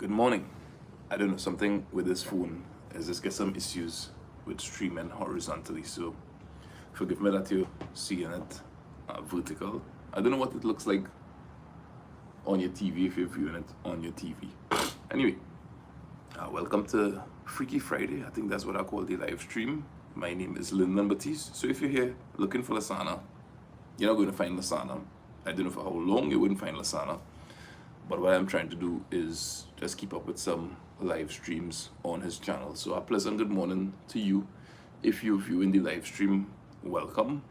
Good morning. I don't know, something with this phone is just get some issues with streaming horizontally, so forgive me that you're seeing it vertical. I don't know what it looks like on your TV if you're viewing it on your TV. Anyway, welcome to Freaky Friday. I think that's what I call the live stream. My name is Lyndon Batiste. So if you're here looking for Lasana, you're not going to find Lasana. I don't know for how long you wouldn't find Lasana. But what I'm trying to do is just keep up with some live streams on his channel. So a pleasant good morning to you. If you're viewing the live stream, welcome.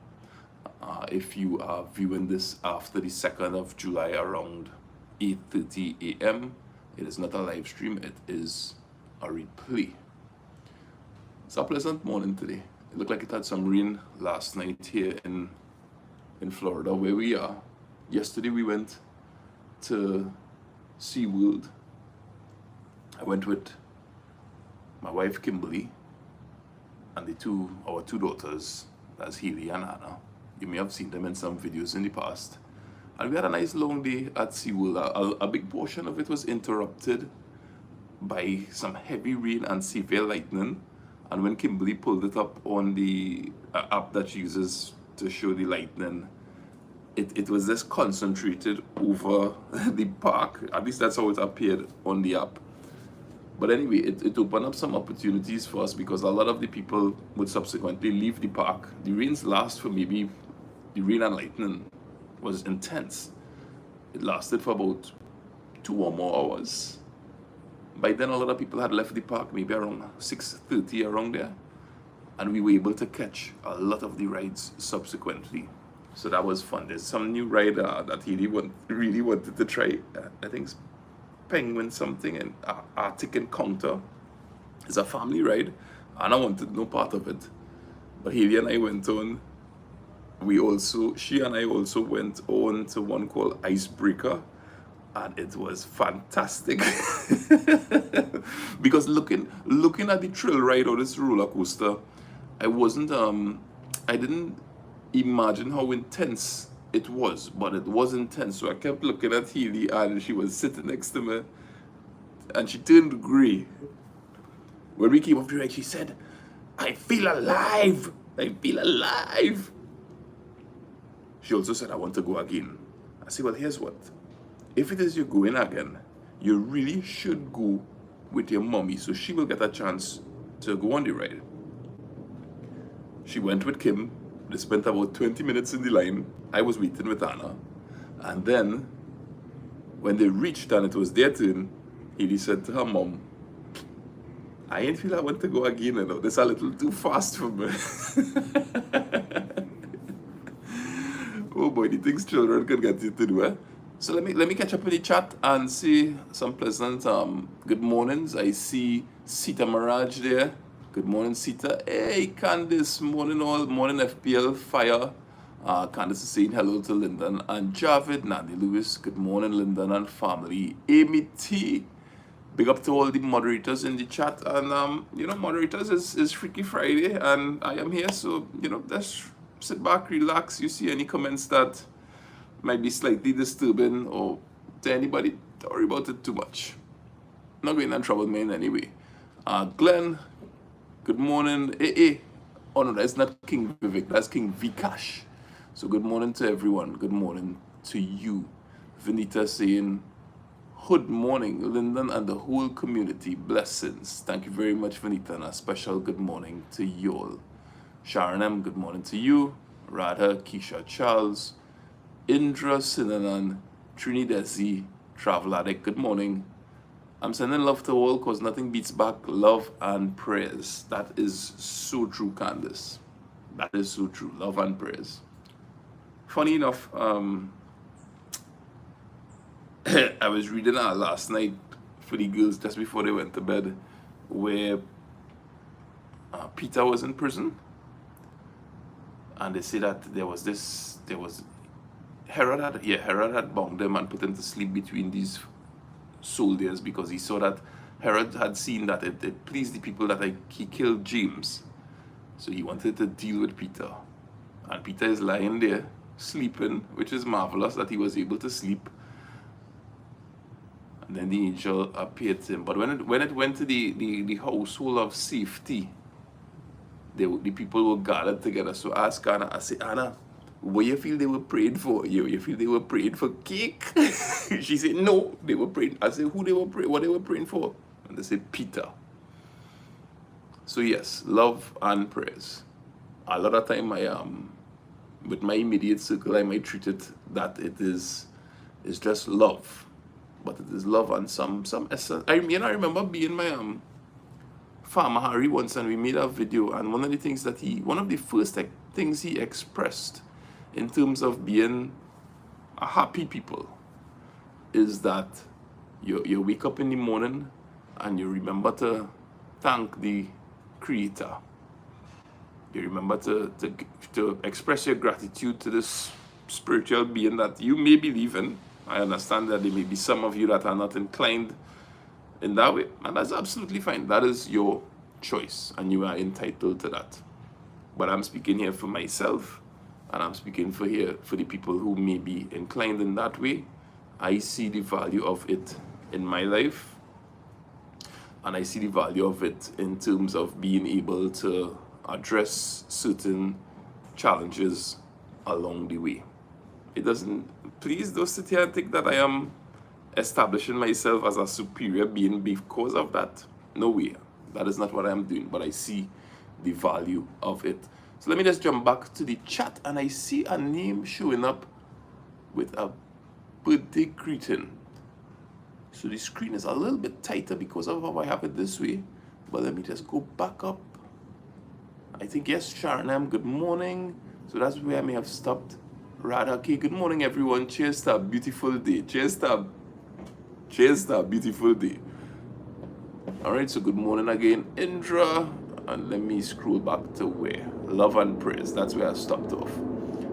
If you are viewing this after the 2nd of July around 8:30 a.m., it is not a live stream, it is a replay. It's a pleasant morning today. It looked like it had some rain last night here in Florida where we are. Yesterday we went to SeaWorld. I went with my wife Kimberly and our two daughters, that's Haley and Anna. You may have seen them in some videos in the past. And we had a nice long day at SeaWorld. A big portion of it was interrupted by some heavy rain and severe lightning. And when Kimberly pulled it up on the app that she uses to show the lightning, it was just concentrated over the park. At least that's how it appeared on the app. But anyway, it opened up some opportunities for us because a lot of the people would subsequently leave the park. The rains last for maybe, the rain and lightning was intense. It lasted for about 2 or more hours. By then, a lot of people had left the park, maybe around 6:30 around there. And we were able to catch a lot of the rides subsequently. So that was fun. There's some new ride that he really wanted to try. I think it's Penguin something and Arctic Encounter. It's a family ride, and I wanted no part of it. But Haley and I went on. She and I also went on to one called Icebreaker, and it was fantastic. Because looking at the thrill ride or this roller coaster, I didn't imagine how intense it was, but it was intense. So I kept looking at Healy and she was sitting next to me and she turned grey. When we came off the ride, she said, "I feel alive, I feel alive." She also said, "I want to go again." I said, "Well, here's what. If it is you're going again, you really should go with your mommy so she will get a chance to go on the ride." She went with Kim. They spent about 20 minutes in the line. I was waiting with Anna. And then, when they reached and it was their turn, Haley said to her mom, "I ain't feel I want to go again, you know. This a little too fast for me." Oh boy, the things children can get you to do, eh? So let me catch up with the chat and see some pleasant good mornings. I see Sita Mirage there. Good morning, Sita. Hey, Candice. Morning, all. Morning, FPL Fire. Candice is saying hello to Lyndon and Javid. Nandy Lewis. Good morning, Lyndon and family. Amy T. Big up to all the moderators in the chat. And, moderators, is Freaky Friday. And I am here. So, just sit back, relax. You see any comments that might be slightly disturbing or to anybody, don't worry about it too much. Not going to trouble me in any way. Glenn. Good morning, AA. Oh no, that's not King Vivek, that's King Vikash. So good morning to everyone. Good morning to you. Vinita saying, "Good morning, Lyndon and the whole community. Blessings." Thank you very much, Vinita, and a special good morning to you all. Sharon M, good morning to you. Radha, Keisha Charles, Indra Sinanan, Trinidad Travel Addict, good morning. I'm sending love to all because nothing beats back love and prayers. That is so true, Candice. That is so true. Love and prayers. Funny enough, I was reading last night for the girls just before they went to bed where Peter was in prison. And they say that Herod had bound them and put them to sleep between these soldiers because he saw that Herod had seen that it pleased the people that he killed James. So he wanted to deal with Peter. And Peter is lying there, sleeping, which is marvelous that he was able to sleep. And then the angel appeared to him. But when it went to the household of safety, the people were gathered together. So I asked Anna, I said, Anna, what you feel they were praying for? You feel they were praying for cake? She said, no, they were praying. I said, who they were praying, what they were praying for? And they said, Peter. So yes, love and prayers. A lot of time with my immediate circle, I might treat it that it is just love. But it is love and some essence. I remember being my Farmer Harry once, and we made a video, and one of the first things he expressed in terms of being a happy people is that you wake up in the morning and you remember to thank the Creator. You remember to express your gratitude to this spiritual being that you may believe in. I understand that there may be some of you that are not inclined in that way, and that's absolutely fine. That is your choice, and you are entitled to that. But I'm speaking here for myself, and I'm speaking for the people who may be inclined in that way. I see the value of it in my life, and I see the value of it in terms of being able to address certain challenges along the way. It doesn't, please don't sit here and think that I am establishing myself as a superior being because of that. No way. That is not what I'm doing, but I see the value of it. So let me just jump back to the chat, and I see a name showing up with a birthday greeting. So the screen is a little bit tighter because of how I have it this way, but let me just go back up. I think, yes, Sharonam, good morning. So that's where I may have stopped. Radha, okay, good morning everyone. Cheers to a beautiful day. Cheers to a beautiful day. All right, so good morning again, Indra. And let me scroll back to where? Love and praise. That's where I stopped off.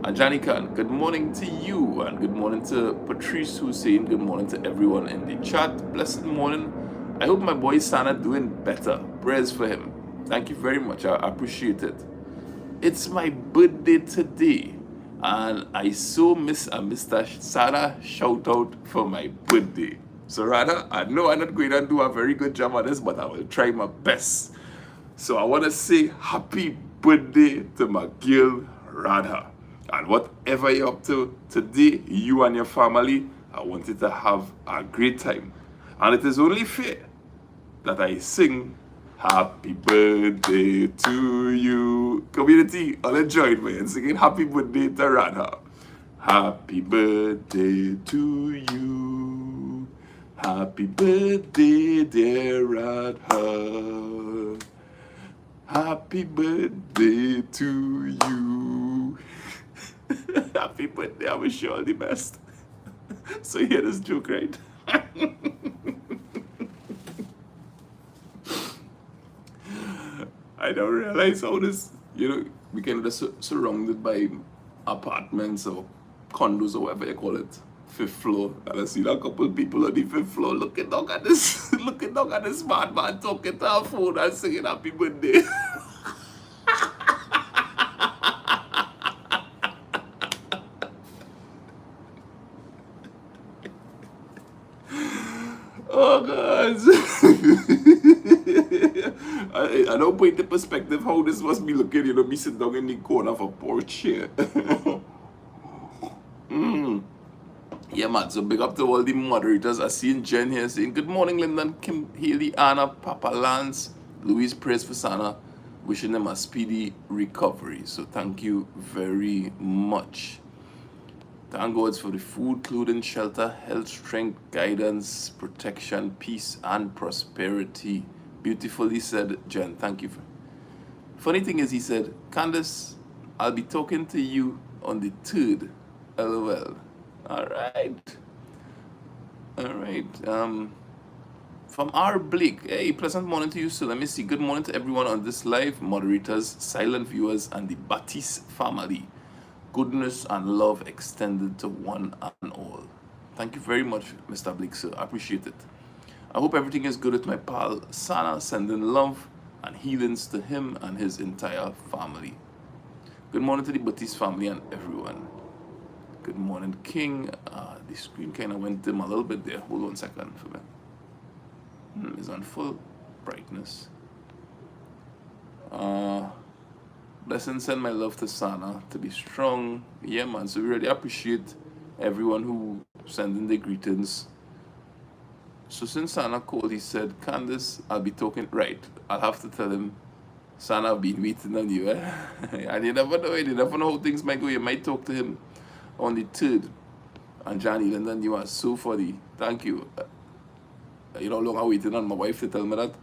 And Johnny Khan, good morning to you. And good morning to Patrice Hussein. Good morning to everyone in the chat. Blessed morning. I hope my boy Sana doing better. Prayers for him. Thank you very much. I appreciate it. It's my birthday today, and I so miss a Mr. Sana shout out for my birthday. So Radha, I know I'm not going to do a very good job on this, but I will try my best. So I want to say happy birthday to my girl Radha. And whatever you're up to today, you and your family, I want you to have a great time. And it is only fair that I sing happy birthday to you. Community, all join me in singing happy birthday to Radha. Happy birthday to you. Happy birthday, dear Radha. Happy birthday to you. Happy birthday, I wish you all the best. So you hear this joke, right? I don't realize how this, we can just surrounded by apartments or condos or whatever you call it, 5th floor, and I see a couple of people on the 5th floor looking down at this, smart man talking to our phone and singing happy birthday. Oh God! I don't put into perspective how this must be looking, me sitting down in the corner of a porch here. Yeah, man, so big up to all the moderators. I see Jen here saying, good morning, Lyndon, Kim, Haley, Anna, Papa Lance, Louise, praise for Sana, wishing them a speedy recovery. So thank you very much. Thank God for the food, clothing, shelter, health, strength, guidance, protection, peace, and prosperity. Beautifully said, Jen. Thank you. Funny thing is, he said, Candace, I'll be talking to you on the 3rd. LOL. All right. From R. Blake. Hey, pleasant morning to you. So let me see. Good morning to everyone on this live, moderators, silent viewers, and the Batis family. Goodness and love extended to one and all. Thank you very much, Mr. Blake, sir. I appreciate it. I hope everything is good with my pal Sana, sending love and healings to him and his entire family. Good morning to the Batis family and everyone. Good morning, King. The screen kind of went dim a little bit there. Hold on a second for me. It's on full brightness. Blessings, send my love to Sana to be strong. Yeah, man. So we really appreciate everyone who sending the greetings. So since Sana called, he said, Candace, I'll be talking. Right. I'll have to tell him, Sana, I've been waiting on you. Eh? And you never know. You never know how things might go. You might talk to him on the 3rd. And Johnny, and then you are so funny. Thank you. You know, long I'm waiting on my wife to tell me that.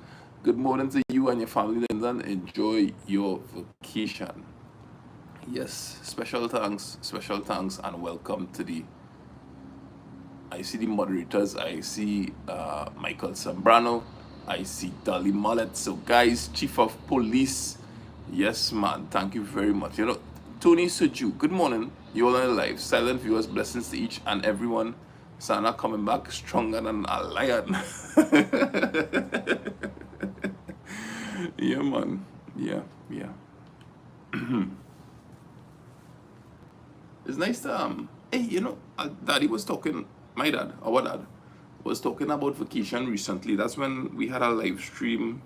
Good morning to you and your family, Lyndon. Enjoy your vacation. Yes, special thanks, and welcome to the. I see the moderators. I see Michael Zambrano. I see Dolly Mullet. So, guys, Chief of Police. Yes, man. Thank you very much. You know, Tony Suju. Good morning. You all are alive. Silent viewers. Blessings to each and everyone. Sana coming back stronger than a lion. Yeah, man. Yeah. It's nice to hey, you know, Daddy was talking. My dad, our dad, was talking about vacation recently. That's when we had a live stream.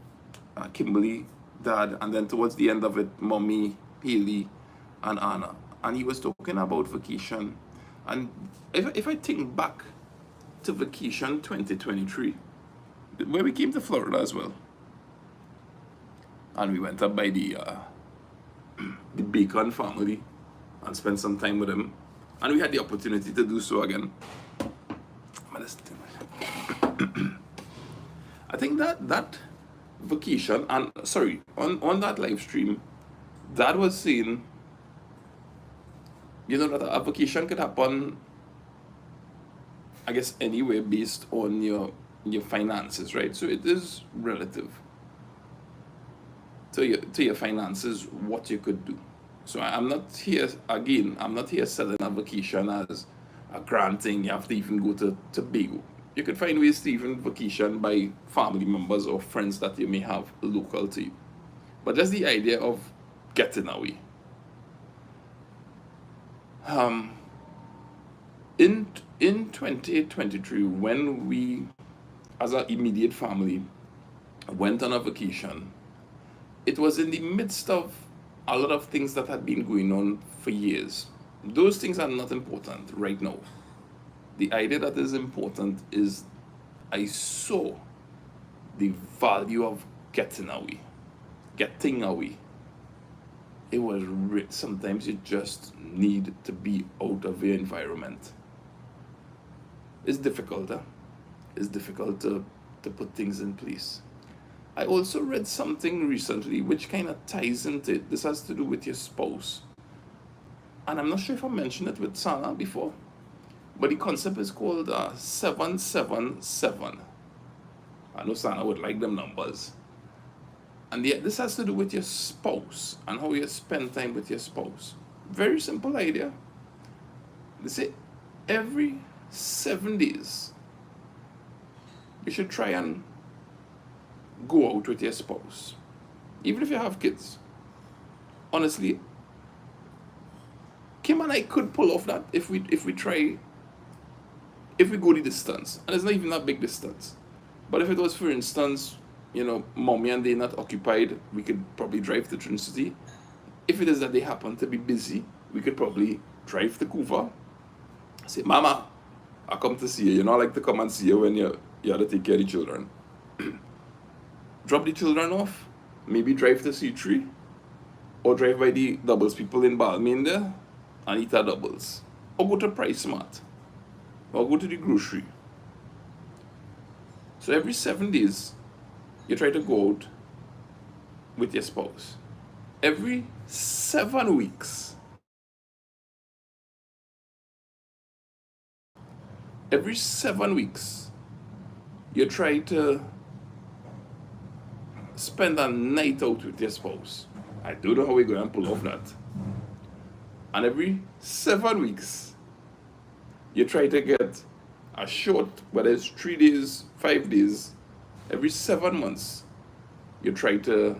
Kimberly, Dad, and then towards the end of it, Mommy, Haley, and Anna. And he was talking about vacation. And if I think back to vacation 2023, where we came to Florida as well, and we went up by the Bacon family and spent some time with them, and we had the opportunity to do so again. I think that vacation, and sorry, on that live stream, Dad was saying, you know, that a vacation could happen, I guess, anywhere based on your finances, right? So it is relative to your finances what you could do. So I'm not here selling a vacation as a grand thing. You have to even go to Tobago. You could find ways to even vacation by family members or friends that you may have local to you. But just the idea of getting away. In 2023, when we, as an immediate family, went on a vacation, it was in the midst of a lot of things that had been going on for years. Those things are not important right now. The idea that is important is I saw the value of getting away. It was rich. Sometimes you just need to be out of your environment. It's difficult, huh? It's difficult to put things in place. I also read something recently which kind of ties into it. This has to do with your spouse. And I'm not sure if I mentioned it with Sana before, but the concept is called 777. I know Sana would like them numbers. And this has to do with your spouse and how you spend time with your spouse. Very simple idea. They say every 7 days, you should try and go out with your spouse. Even if you have kids. Honestly, Kim and I could pull off that if we go the distance. And it's not even that big distance. But if it was, for instance, you know, Mommy and they not occupied, we could probably drive to Trinity. If it is that they happen to be busy, we could probably drive to Couva. Say, Mama, I come to see you. You know, I like to come and see you when you have to take care of the children. Drop the children off, maybe drive to C3, or drive by the doubles people in Balmain there and eat our doubles. Or go to Price Smart, or go to the grocery. So every 7 days, you try to go out with your spouse. Every 7 weeks, you try to spend a night out with your spouse. I don't know how we're going to pull off that. And every 7 weeks, you try to get a short, whether it's 3 days, 5 days, every 7 months, you try to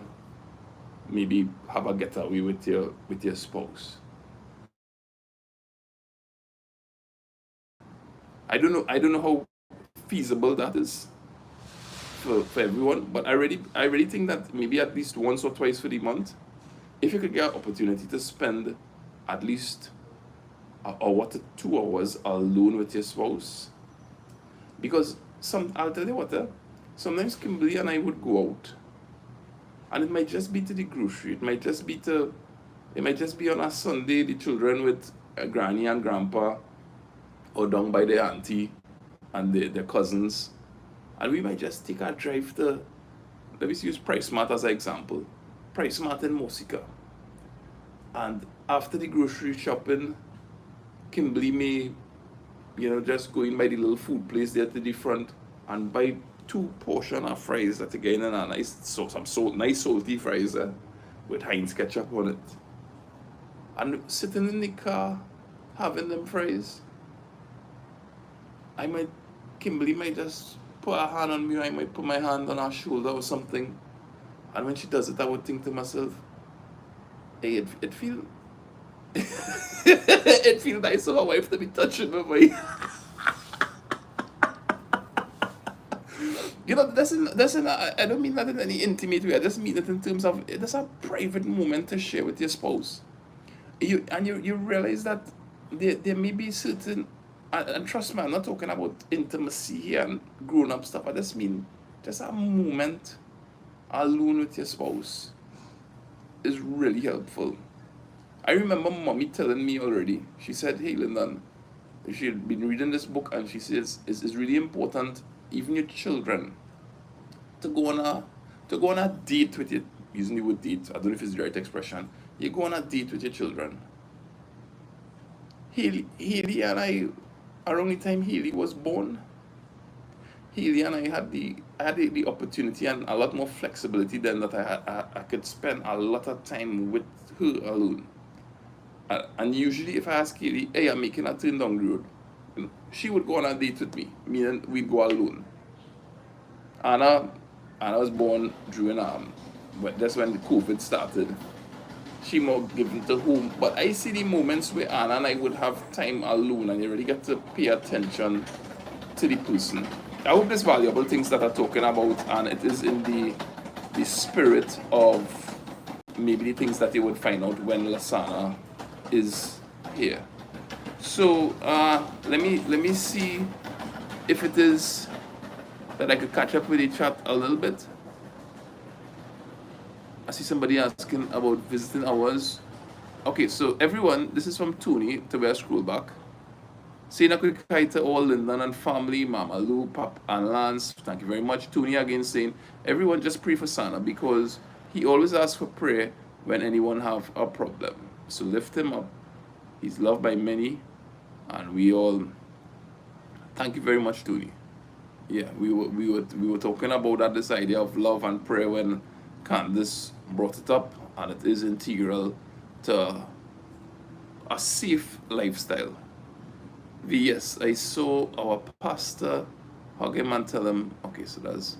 maybe have a getaway with your spouse. I don't know how feasible that is for everyone, but I really think that maybe at least once or twice for the month, if you could get an opportunity to spend at least an hour to 2 hours alone with your spouse, because I'll tell you what, sometimes Kimberly and I would go out, and it might just be to the grocery, it might just be on a Sunday, the children with granny and grandpa, or down by their auntie and their cousins, and we might just take a drive to, let me use Price Mart as an example, Price Mart in Mosika. And after the grocery shopping, Kimberly may, just go in by the little food place there to the front and buy 2 portion of fries that again and a nice salty fries with Heinz ketchup on it. And sitting in the car having them fries, Kimberly might just put her hand on me, or I might put my hand on her shoulder or something. And when she does it, I would think to myself, hey, it feel it feel nice for my wife to be touching my body. I don't mean that in any intimate way. I just mean it in terms of that's a private moment to share with your spouse. You realize that there may be certain, and trust me, I'm not talking about intimacy here and grown up stuff. I just mean just a moment alone with your spouse is really helpful. I remember mommy telling me already. She said, hey, Lyndon, she had been reading this book, and she says it's really important, even your children, to go on a date with your, using the word date, I don't know if it's the right expression. You go on a date with your children. Haley and I, around the time Haley was born, Haley and I had the opportunity and a lot more flexibility then, that I could spend a lot of time with her alone. And usually if I ask Haley, hey, I'm making a turn down the road, she would go on a date with me, meaning we'd go alone. Anna was born during that's when the COVID started. She more given to home, but I see the moments where Anna and I would have time alone, and you really get to pay attention to the person. I hope there's valuable things that I'm talking about, and it is in the spirit of maybe the things that you would find out when Lasana is here. So let me see if it is that I could catch up with the chat a little bit. I see somebody asking about visiting hours. Okay, so everyone, this is from Tony, to where I scroll back. Saying a quick hi to all Lyndon and family, Mama Lou, Pap and Lance. Thank you very much. Tony again saying, everyone just pray for Sana, because he always asks for prayer when anyone have a problem. So lift him up. He's loved by many, and we all thank you very much, Tony. Yeah, we were talking about that, this idea of love and prayer, when Candace brought it up, and it is integral to a safe lifestyle. Yes, I saw our pastor hug him and tell him, okay, so that's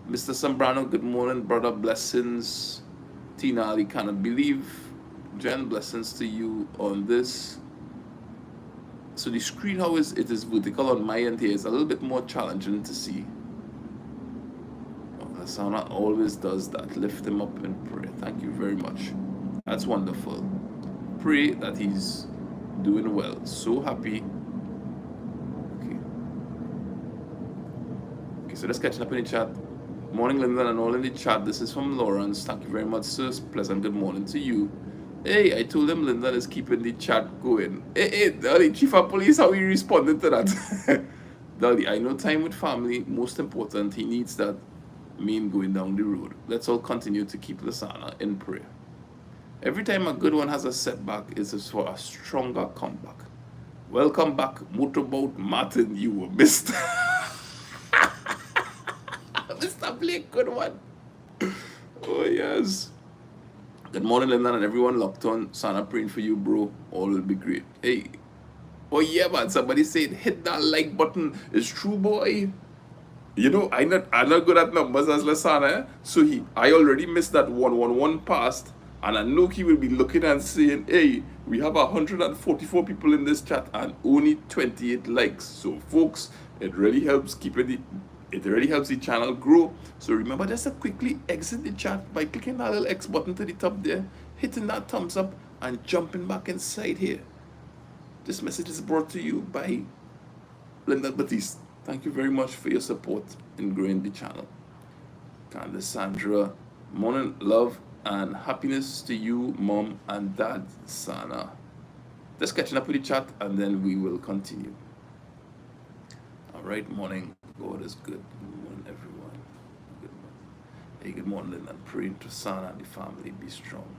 Mr. Zambrano, good morning, brother, blessings. Tina Ali, cannot believe. Jen, blessings to you on this. So the screen, how is it is vertical on my end here, is a little bit more challenging to see. Sana always does that. Lift him up in prayer. Thank you very much. That's wonderful. Pray that he's doing well. So happy. Okay, so let's catch up in the chat. Morning, Lyndon, and all in the chat. This is from Lawrence. Thank you very much, sir. Pleasant good morning to you. Hey, I told him Lyndon is keeping the chat going. Hey, Dolly, Chief of Police, how he responded to that? Dolly, I know time with family, most important. He needs that mean going down the road. Let's all continue to keep Lasana in prayer. Every time a good one has a setback, it's for a stronger comeback. Welcome back, Motorboat Martin. You were missed. Mr. Blake, good one. Oh, yes. Good morning, Lyndon, and everyone locked on. Sana praying for you, bro. All will be great. Hey. Oh, yeah, man. Somebody said hit that like button. It's true, boy. You know, I'm not good at numbers as Lasana, so I already missed that 111 past, And I know he will be looking and saying, hey, we have 144 people in this chat and only 28 likes. So folks, it really helps it really helps the channel grow. So remember just to quickly exit the chat by clicking that little X button to the top there, hitting that thumbs up and jumping back inside here. This message is brought to you by Linda Batiste. Thank you very much for your support in growing the channel. Candace Sandra, morning love and happiness to you, mom and dad, Sana. Just catching up with the chat and then we will continue. All right, morning. God is good. Good morning, everyone. Good morning. Hey, good morning, Linda. Praying to Sana and the family. Be strong.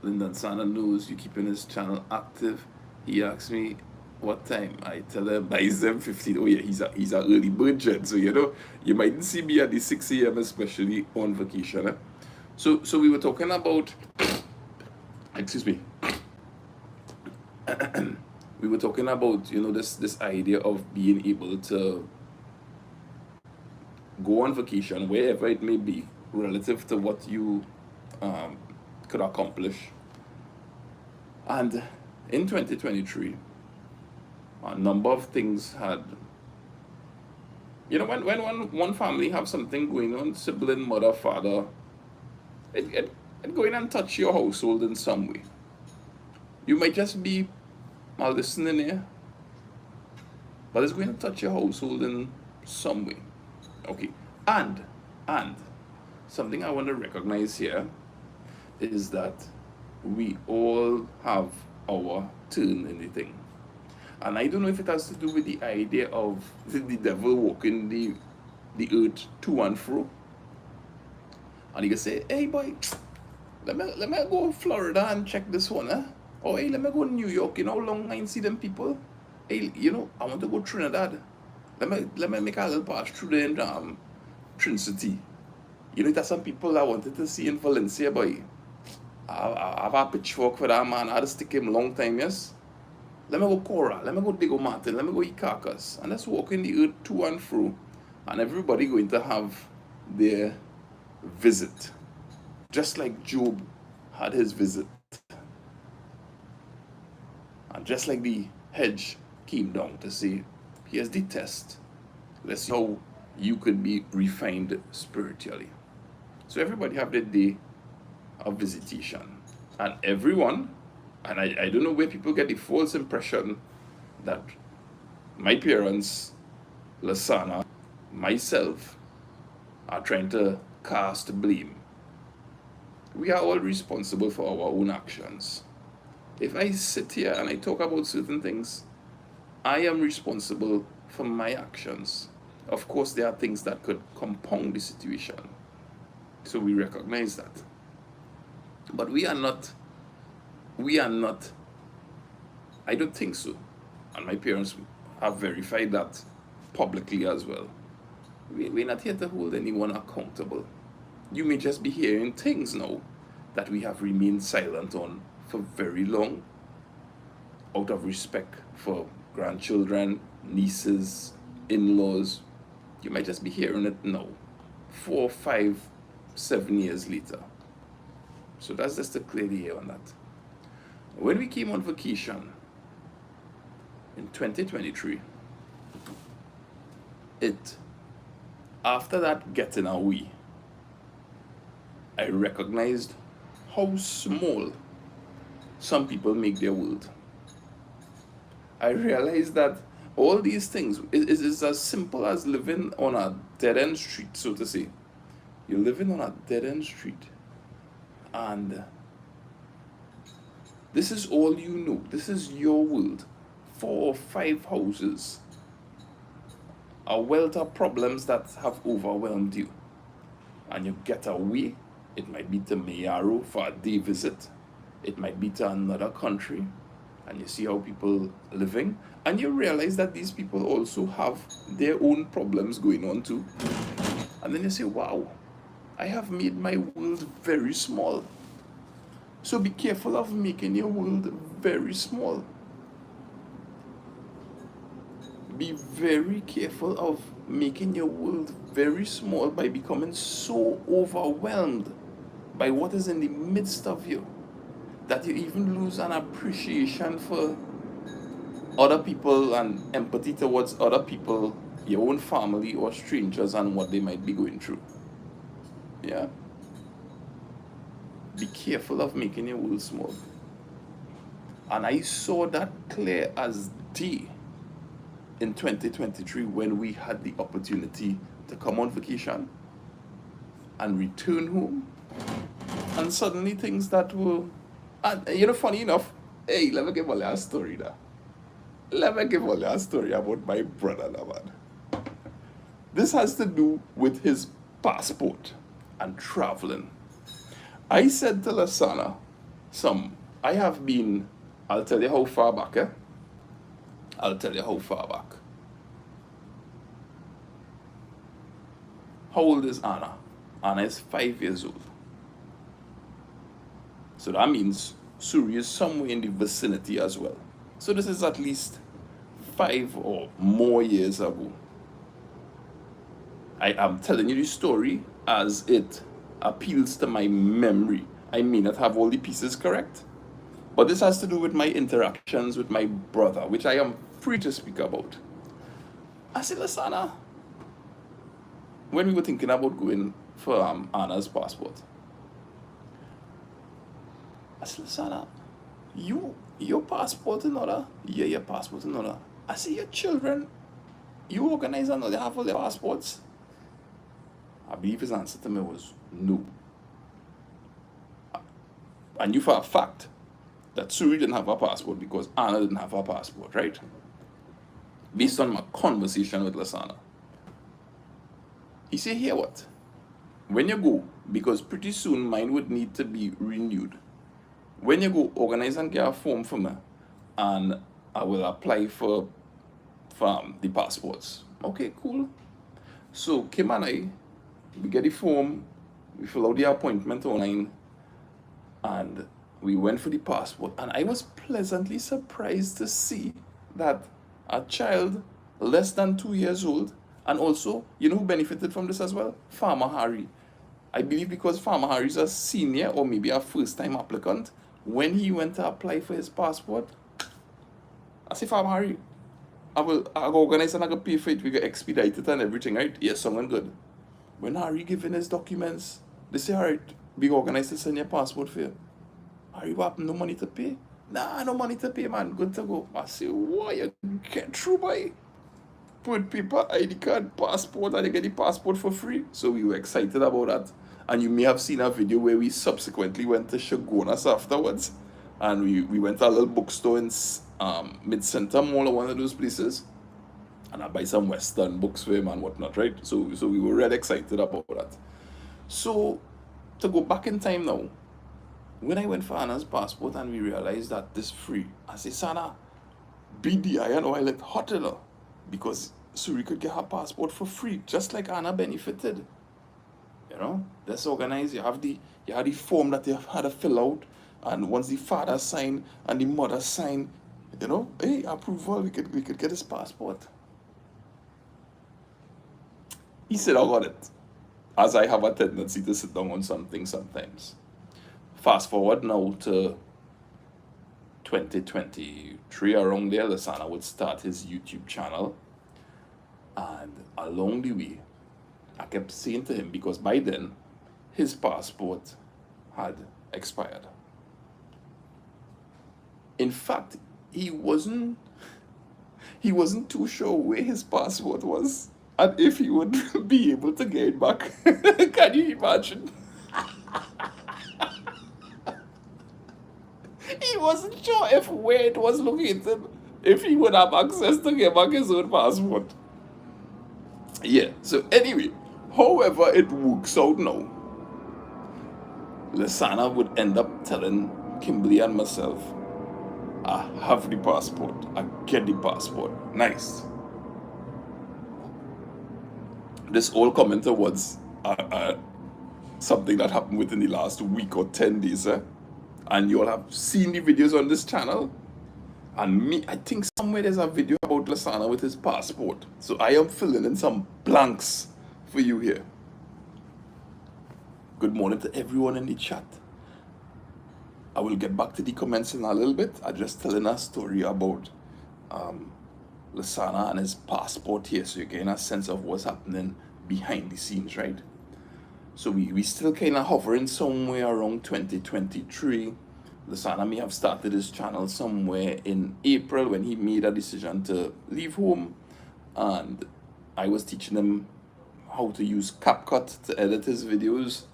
Linda and Sana knows you keeping his channel active. He asked me what time. I tell him by 7:15. Oh yeah, he's a early bird jet. So you mightn't see me at the 6 a.m. especially on vacation. Eh? So we were talking about excuse me. We were talking about this idea of being able to go on vacation wherever it may be relative to what you could accomplish. And in 2023 a number of things had when one family have something going on, sibling, mother, father, it go in and touch your household in some way. You might just be listening here, but it's going to touch your household in some way. Okay, and something I want to recognize here is that we all have our turn in the thing. And I don't know if it has to do with the idea of the devil walking the earth to and fro. And you can say, hey boy, let me go to Florida and check this one, eh? Or hey, let me go to New York, how long I ain't see them people? Hey, I want to go to Trinidad. Let me make a little pass through there in Trinity. There's some people I wanted to see in Valencia, boy. I have a pitchfork for that man. I had to stick him a long time, yes? Let me go Cora, let me go Diego Martin, let me go Icarcus. And let's walk in the earth to and fro. And everybody going to have their visit. Just like Job had his visit. And just like the hedge came down to say, here's the test. Let's see how you could be refined spiritually. So everybody have their day of visitation. And everyone, and I don't know where people get the false impression that my parents, Lasana, myself, are trying to cast blame. We are all responsible for our own actions. If I sit here and I talk about certain things, I am responsible for my actions. Of course, there are things that could compound the situation. So we recognize that. But we are not, I don't think so. And my parents have verified that publicly as well. We're not here to hold anyone accountable. You may just be hearing things now that we have remained silent on for very long, out of respect for grandchildren, nieces, in-laws. You might just be hearing it now, 4, 5, 7 years later. So that's just to clear the air on that. When we came on vacation in 2023, after that getting away, I recognized how small some people make their world. I realized that all these things is as simple as living on a dead-end street, so to say. You're living on a dead-end street, and this is all you know. This is your world. 4 or 5 houses, a wealth of problems that have overwhelmed you, and you get away. It might be to Mayaro for a day visit. It might be to another country, and you see how people are living, and you realize that these people also have their own problems going on too. And then you say, wow, I have made my world very small. So be careful of making your world very small. Be very careful of making your world very small by becoming so overwhelmed by what is in the midst of you, that you even lose an appreciation for other people and empathy towards other people, your own family or strangers, and what they might be going through. Yeah? Be careful of making your world small. And I saw that clear as day in 2023 when we had the opportunity to come on vacation and return home. And suddenly things that were, and you know, funny enough, hey, let me give you a story there. Let me give you a story about my brother, man. This has to do with his passport and traveling. I said to Lasana, I have been, I'll tell you how far back, eh? I'll tell you how far back. How old is Anna? Anna is 5 years old. So that means Suri is somewhere in the vicinity as well. So this is at least 5 or more years ago. I am telling you the story as it appeals to my memory. I may not have all the pieces correct, but this has to do with my interactions with my brother, which I am free to speak about. I said, Lasana, when we were thinking about going for Anna's passport, I said, Lasana, your passport in order? Yeah, your passport in order. I said, your children, you organize and they have all their passports? I believe his answer to me was no. I knew for a fact that Suri didn't have a passport because Anna didn't have a passport, right? Based on my conversation with Lasana. He said, here what? When you go, because pretty soon mine would need to be renewed. When you go, organize and get a form for me, and I will apply for the passports. Okay, cool. So Kim and I, we get the form, we fill out the appointment online, and we went for the passport. And I was pleasantly surprised to see that a child less than 2 years old, and also, you know who benefited from this as well? Farmer Harry. I believe because Farmer Harry is a senior or maybe a first-time applicant, when he went to apply for his passport, I say, Farmer Harry, I'll organize and I will pay for it, we get expedited and everything, right? Yes, someone good. When Harry given his documents, they say, all right, we organize to send your passport for you. Harry, what happened? No money to pay? Nah, no money to pay, man. Good to go. I say, what you get through by? Put paper, ID card, passport, and you get the passport for free. So we were excited about that. And you may have seen a video where we subsequently went to Shogunas afterwards. And we went to a little bookstore in Mid-Center Mall or one of those places. And I buy some Western books for him and whatnot, right? So we were really excited about that. So to go back in time now, when I went for Anna's passport and we realized that this free, I said, Sana, BDI and oil it hot enough because Suri could get her passport for free, just like Anna benefited. You know, let's organize. You have the form that you had to fill out, and once the father signed and the mother signed, you know, hey, approval, we could get his passport. He said, I got it. As I have a tendency to sit down on something sometimes. Fast forward now to 2023, around there, Lasana would start his YouTube channel. And along the way, I kept saying to him, because by then, his passport had expired. In fact, he wasn't too sure where his passport was and if he would be able to get it back. Can you imagine? He wasn't sure if where it was located, if he would have access to get back his own passport. Yeah, so anyway, however it works out now, Lasana would end up telling Kimberly and myself, I have the passport, I get the passport, nice. This all coming towards something that happened within the last week or 10 days, and you all have seen the videos on this channel. And me, I think somewhere there's a video about Lasana with his passport. So I am filling in some blanks for you here. Good morning to everyone in the chat. I will get back to the comments in a little bit. I'm just telling a story about Lasana and his passport here, so you're getting a sense of what's happening behind the scenes, right? So we still kind of hovering somewhere around 2023. Lasana may have started his channel somewhere in April when he made a decision to leave home, and I was teaching him how to use CapCut to edit his videos.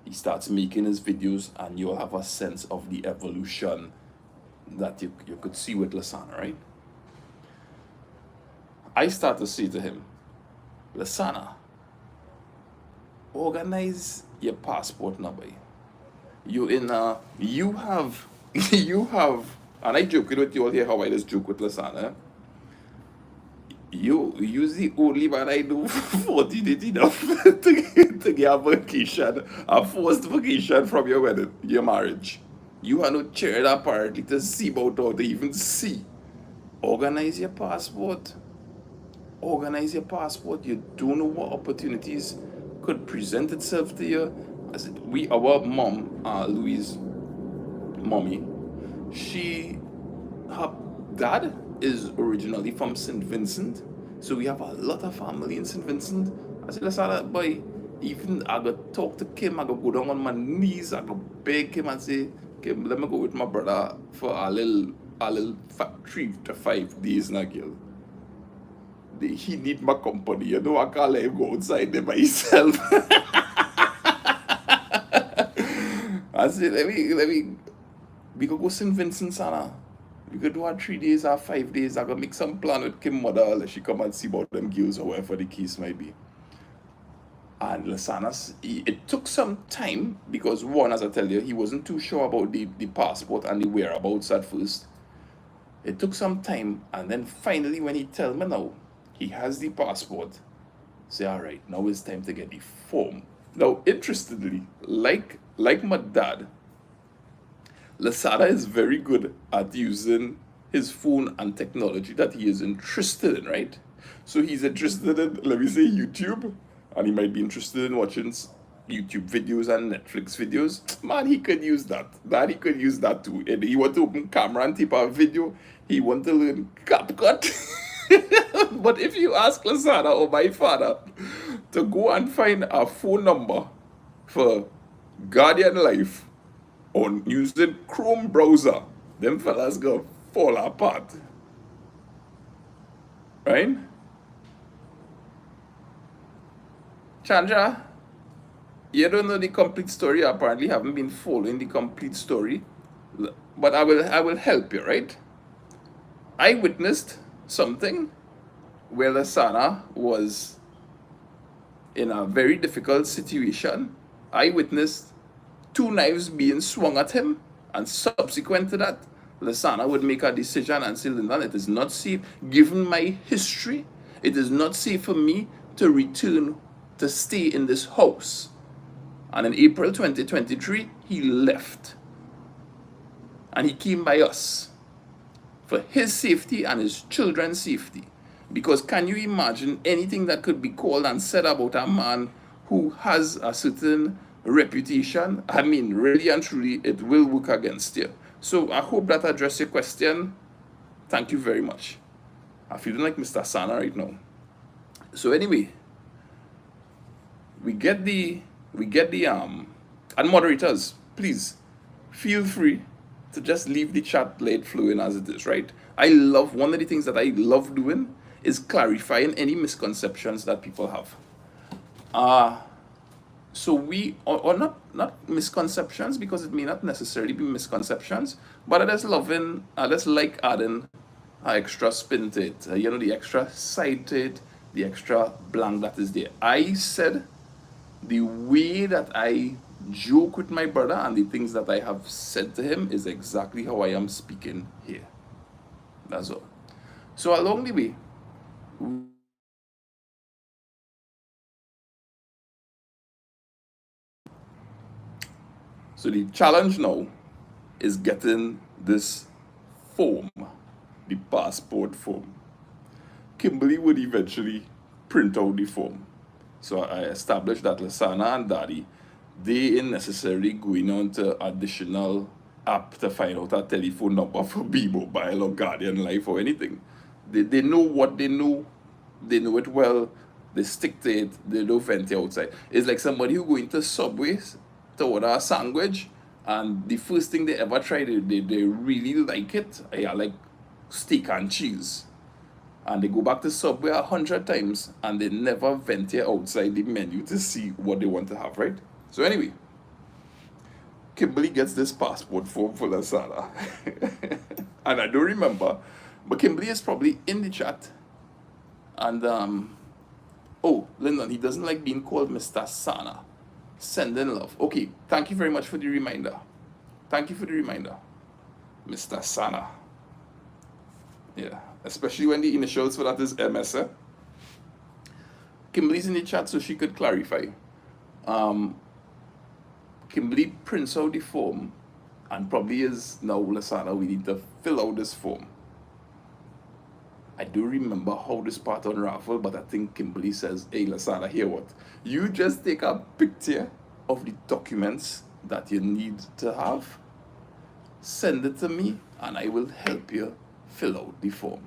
He starts making his videos, and you'll have a sense of the evolution that you could see with Lasana, right? I start to say to him, Lasana, organize your passport number. You have you have, and I joke with you all here how I just joke with Lasana. You's the only man I know 40 days enough to get a vacation, a forced vacation from your wedding, your marriage. You are not chaired apparently to see about or to even see. Organize your passport. Organize your passport. You don't know what opportunities could present itself to you. As our mom, Louise, mommy, her dad is originally from St. Vincent, so we have a lot of family in St. Vincent. I said, listen, boy, even I go talk to Kim, I go down on my knees, I go beg him and say, Kim, let me go with my brother for a little 3 to 5 days now, girl. He need my company, you know, I can't let him go outside there by himself. I said, we could go St. Vincent, Sana. We could do a 3 days or 5 days. I could make some plan with Kim mother, let she come and see about them girls or whatever the case might be. And Lasana, it took some time because one, as I tell you, he wasn't too sure about the passport and the whereabouts at first. It took some time, and then finally when he tell me now, he has the passport, say, all right, now it's time to get the form. Now, interestingly, like my dad, Lasana is very good at using his phone and technology that he is interested in, right? So he's interested in, let me say, YouTube, and he might be interested in watching YouTube videos and Netflix videos. Man, he could use that. He could use that too. And he want to open camera and tape a video. He want to learn CapCut. But if you ask Lasana or my father to go and find a phone number for Guardian Life on using Chrome browser, them fellas go fall apart. Right? Chandra, you don't know the complete story. I apparently haven't been following the complete story. But I will help you, right? I witnessed something where Lasana was in a very difficult situation. I witnessed 2 knives being swung at him, and subsequent to that, Lasana would make a decision and say, Lindan, it is not safe, given my history, it is not safe for me to return to stay in this house. And in April 2023, he left. And he came by us for his safety and his children's safety. Because can you imagine anything that could be called and said about a man who has a certain reputation? I mean, really and truly, it will work against you. So I hope that addressed your question. Thank you very much. I'm feeling like Mr. Sana right now. So anyway, we get the and moderators, please feel free to just leave the chat late flowing as it is, right? One of the things that I love doing is clarifying any misconceptions that people have. So we, or not misconceptions, because it may not necessarily be misconceptions, but I just like adding an extra spin to it, the extra side to it, the extra blank that is there. I said the way that I joke with my brother and the things that I have said to him is exactly how I am speaking here. That's all. So along the way, so the challenge now is getting this form, the passport form. Kimberly would eventually print out the form. So I established that Lasana and Daddy, they ain't necessarily going on to additional app to find out a telephone number for B-Mobile or Guardian Life or anything. They know what they know. They know it well. They stick to it. They don't venture outside. It's like somebody who go into Subways to order a sandwich, and the first thing they ever try, they really like it. Yeah, like steak and cheese. And they go back to Subway 100 times, and they never venture outside the menu to see what they want to have, right? So anyway, Kimberly gets this passport form for Lasana. And I don't remember, but Kimberly is probably in the chat. And, oh, Lyndon, he doesn't like being called Mr. Sana. Sending love. Okay, thank you very much for the reminder. Thank you for the reminder, Mr. Sana. Yeah, especially when the initials for that is MS. Kimberly's in the chat so she could clarify. Kimberly prints out the form and probably is now, Lasana, we need to fill out this form. I do remember how this part unraveled, but I think Kimberly says, hey, Lasana, hear what? You just take a picture of the documents that you need to have, send it to me, and I will help you fill out the form.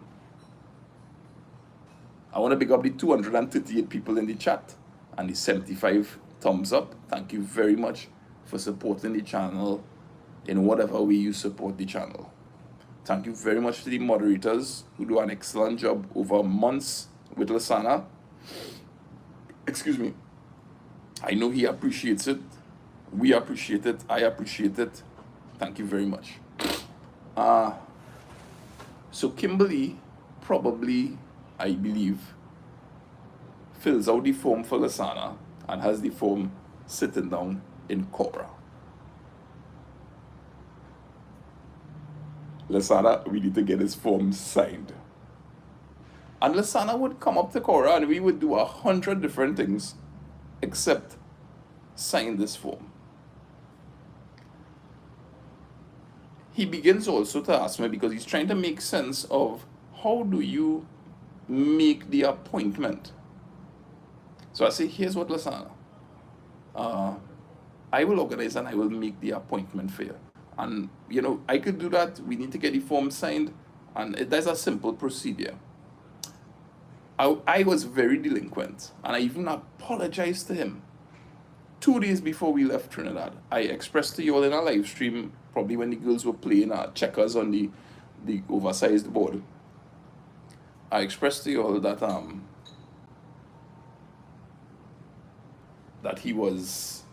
I want to pick up the 238 people in the chat and the 75 thumbs up. Thank you very much for supporting the channel in whatever way you support the channel. Thank you very much to the moderators who do an excellent job over months with Lasana. Excuse me. I know he appreciates it. We appreciate it. I appreciate it. Thank you very much. So Kimberly probably, I believe, fills out the form for Lasana and has the form sitting down in Cora. Lasana, we need to get his form signed. And Lasana would come up to Cora and we would do 100 different things except sign this form. He begins also to ask me, because he's trying to make sense of how do you make the appointment. So I say, here's what, Lasana. I will organize and I will make the appointment for you. And, you know, I could do that. We need to get the form signed. And there's a simple procedure. I was very delinquent. And I even apologized to him 2 days before we left Trinidad. I expressed to you all in a live stream, probably when the girls were playing checkers on the oversized board. I expressed to you all that that he was...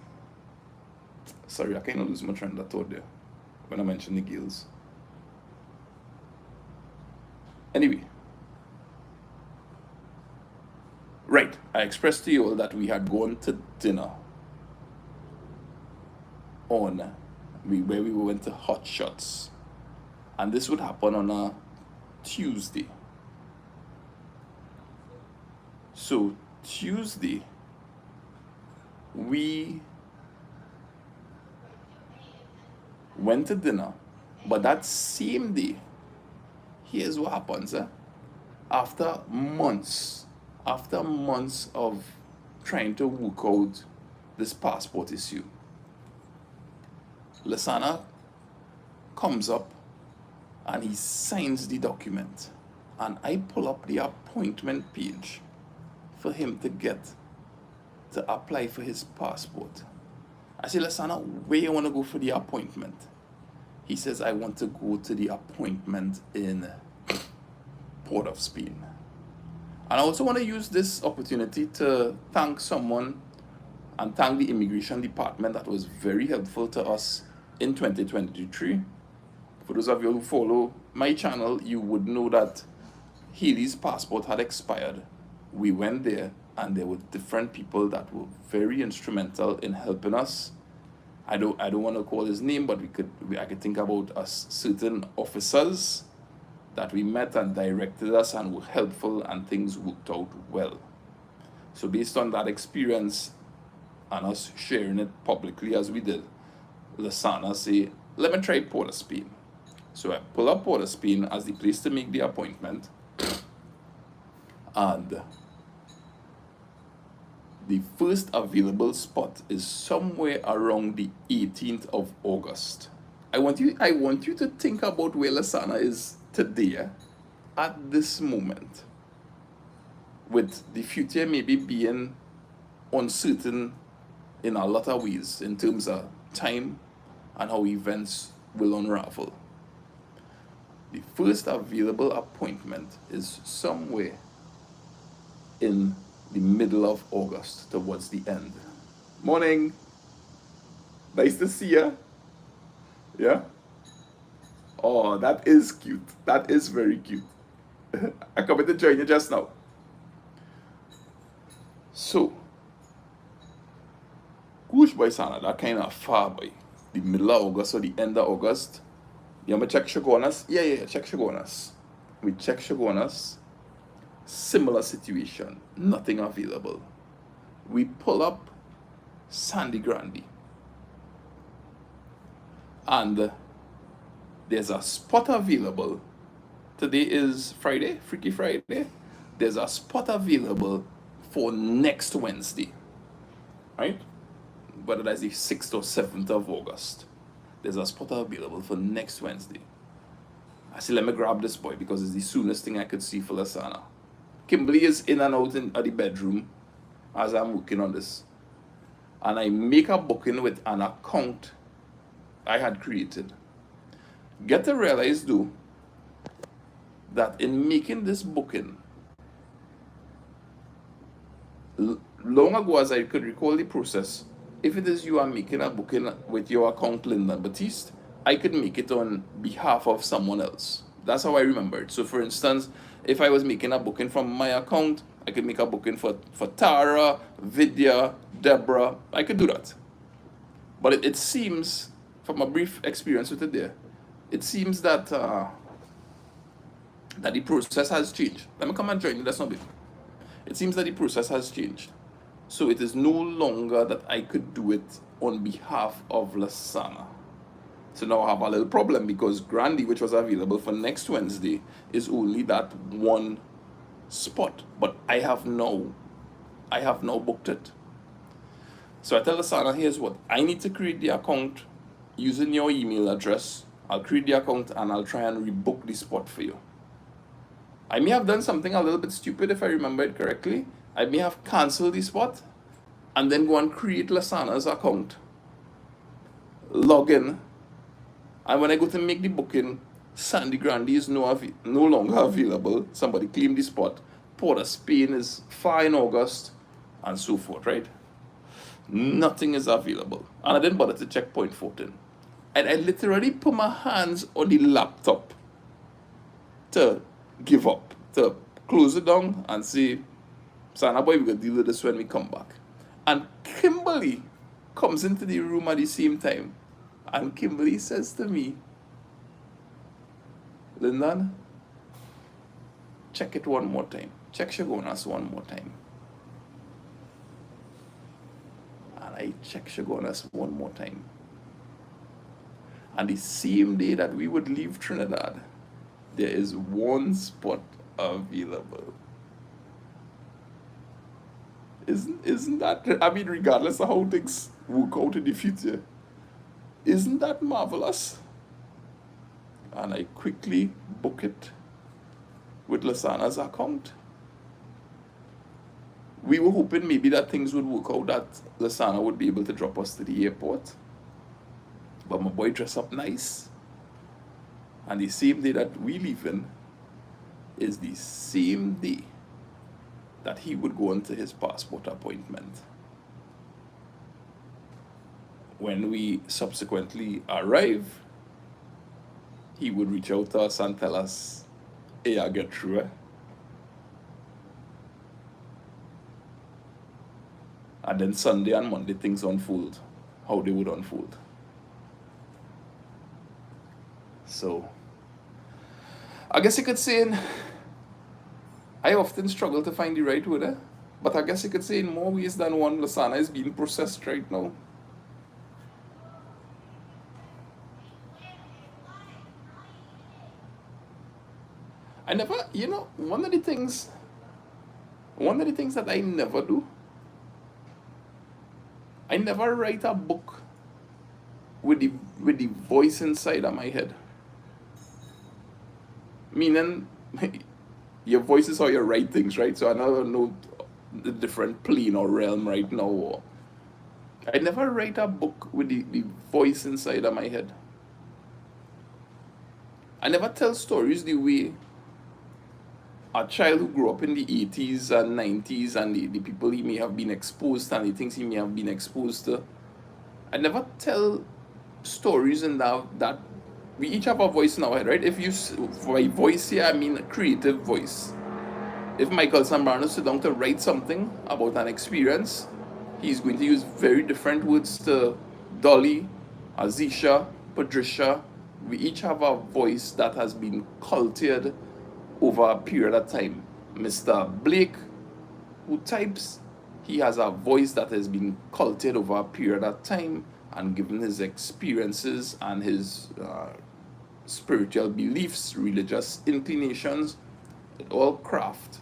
Sorry, I kind of lose my train of thought there when I mentioned the girls. Anyway. Right, I expressed to you all that we had gone to dinner on where we went to Hot Shots, and this would happen on a Tuesday. So Tuesday we went to dinner, but that same day, here's what happens. After months of trying to work out this passport issue, Lasana comes up and he signs the document, and I pull up the appointment page for him to apply for his passport. I say, Lasana, where you want to go for the appointment? He says, I want to go to the appointment in Port of Spain. And I also want to use this opportunity to thank someone and thank the immigration department that was very helpful to us in 2023. For those of you who follow my channel, you would know that Haley's passport had expired. We went there and there were different people that were very instrumental in helping us. I don't want to call his name, but I could think about us certain officers that we met and directed us and were helpful, and things worked out well. So based on that experience and us sharing it publicly as we did, Lasana say, let me try Port of Spain. So I pull up Port of Spain as the place to make the appointment, and The first available spot is somewhere around the 18th of August. I want you to think about where Lasana is today at this moment, with the future maybe being uncertain in a lot of ways in terms of time and how events will unravel. The first available appointment is somewhere in the middle of August, towards the end. Morning. Nice to see you. Yeah? Oh, that is cute. That is very cute. I come to join you just now. So, Kush boy Sana, that kind of far boy. The middle of August or the end of August. You want to check Shagonas? Yeah, check Shagonas. We check Shagonas. Similar situation. Nothing available. We pull up Sandy Grande. And there's a spot available. Today is Friday, Freaky Friday. There's a spot available for next Wednesday. Right? Whether that's the 6th or 7th of August. There's a spot available for next Wednesday. I said, let me grab this boy because it's the soonest thing I could see for Lasana. Kimberly is in and out of the bedroom as I'm working on this. And I make a booking with an account I had created. Get to realize though, that in making this booking, long ago as I could recall the process, if it is you are making a booking with your account Linda Batiste, I could make it on behalf of someone else. That's how I remember it. So for instance, if I was making a booking from my account, I could make a booking for Tara, Vidya, Deborah. I could do that. But it seems, from a brief experience with it there, it seems that that the process has changed. Let me come and join you, that's not big. It seems that the process has changed. So it is no longer that I could do it on behalf of Lasana. So now I have a little problem because Grande, which was available for next Wednesday, is only that one spot. But I have now booked it. So I tell Lasana, here's what. I need to create the account using your email address. I'll create the account and I'll try and rebook the spot for you. I may have done something a little bit stupid if I remember it correctly. I may have canceled the spot and then go and create Lasana's account, log in, and when I go to make the booking, Sandy Grande is no longer available. Somebody claimed the spot. Port of Spain is far in August, and so forth, right? Nothing is available. And I didn't bother to check Point 14. And I literally put my hands on the laptop to give up, to close it down and say, Sana boy, we're going to deal with this when we come back. And Kimberly comes into the room at the same time. And Kimberly says to me, Lyndon, check it one more time. Check Shagonas one more time. And I check Shagonas one more time. And the same day that we would leave Trinidad, there is one spot available. Isn't that, I mean, regardless of how things work out in the future, isn't that marvelous? And I quickly book it with Lasana's account. We were hoping maybe that things would work out, that Lasana would be able to drop us to the airport. But my boy dressed up nice. And the same day that we leaving is the same day that he would go into his passport appointment. When we subsequently arrive, he would reach out to us and tell us, hey, I get through it. And then Sunday and Monday things unfold, how they would unfold. So, I guess you could say, I often struggle to find the right word, but I guess you could say in more ways than one, Lasana is being processed right now. I never, one of the things that I never do I never write a book with the voice inside of my head. Meaning, your voice is how you write things, right? So I never know the different plane or realm right now. I never write a book with the voice inside of my head. I never tell stories the way a child who grew up in the 80s and 90s and the people he may have been exposed to and the things he may have been exposed to. I never tell stories in that we each have a voice in our head, right? If you, by voice here, I mean a creative voice. If Michael Zambrano sit down to write something about an experience, he's going to use very different words to Dolly, Azisha, Patricia. We each have a voice that has been cultivated over a period of time. Mr. Blake, who types, he has a voice that has been cultivated over a period of time, and given his experiences and his spiritual beliefs, religious inclinations, it all craft.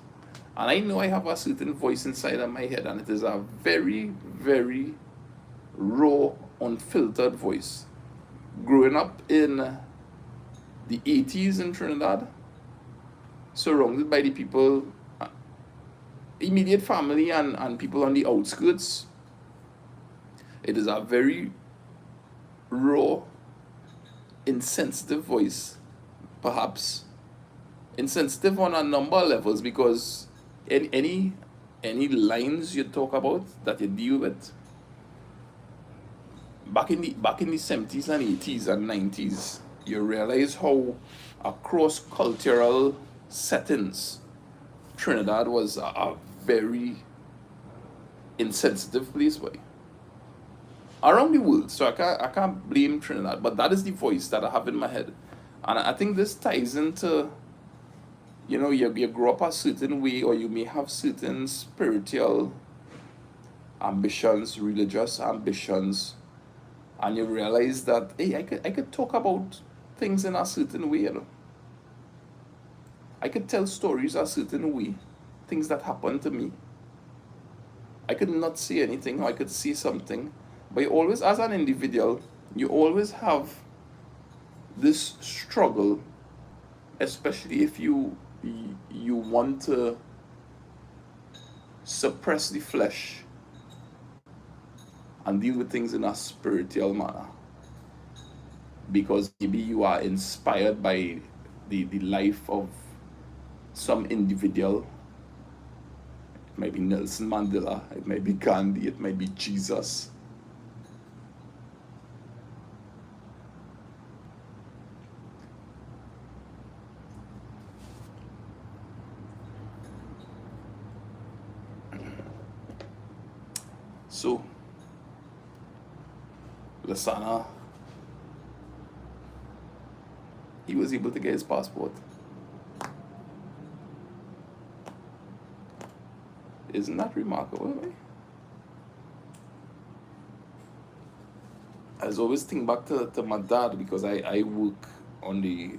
And I know I have a certain voice inside of my head, and it is a very, very raw, unfiltered voice. Growing up in the 80s in Trinidad, surrounded by the people, immediate family and people on the outskirts, it is a very raw, insensitive voice. Perhaps insensitive on a number of levels, because any lines you talk about that you deal with back in the 70s and 80s and 90s, you realize how across cultural settings Trinidad was a very insensitive place, boy, around the world. So I can't blame Trinidad, but that is the voice that I have in my head. And I think this ties into, you grow up a certain way, or you may have certain spiritual ambitions, religious ambitions, and you realize that, hey, I could talk about things in a certain way, I could tell stories a certain way, things that happened to me. I could not say anything, or I could say something, but you always, as an individual, you always have this struggle, especially if you want to suppress the flesh and deal with things in a spiritual manner, because maybe you are inspired by the life of some individual. It might be Nelson Mandela, it might be Gandhi, it might be Jesus. So, Lasana, he was able to get his passport. Isn't that remarkable, right? I always think back to my dad, because I work on the,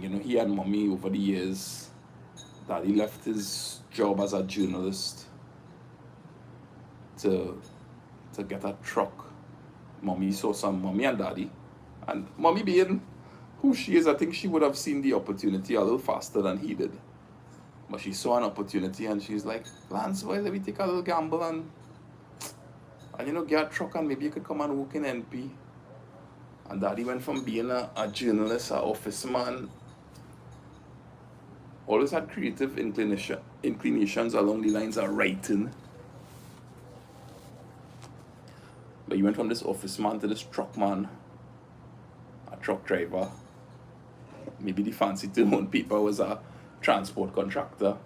he and mommy over the years, that he left his job as a journalist to get a truck. Mommy saw some, mommy and daddy, and mommy being who she is, I think she would have seen the opportunity a little faster than he did. But she saw an opportunity, and she's like, Lance, why let me take a little gamble and get a truck, and maybe you could come and work in NP. And daddy went from being a journalist, an office man, always had creative inclinations along the lines of writing. But he went from this office man to this truck man, a truck driver. Maybe the fancy term on paper was a transport contractor.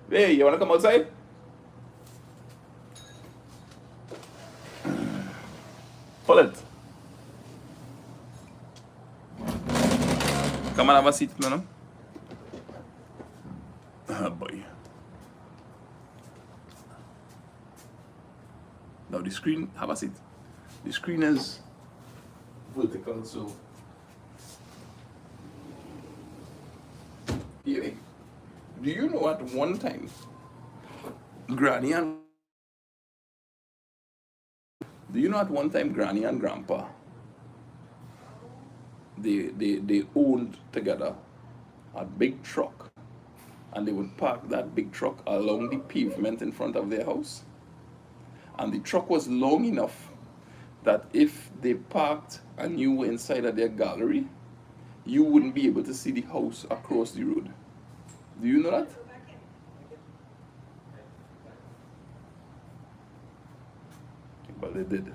Hey, you wanna come outside? Pull it. Come and have a seat, no? Oh boy. Now the screen, have a seat. The screen is vertical, so yeah. Do you know at one time Granny and Do you know at one time Granny and Grandpa, they owned together a big truck, and they would park that big truck along the pavement in front of their house. And the truck was long enough that if they parked and you were inside of their gallery, you wouldn't be able to see the house across the road. Do you know that? Well, they did.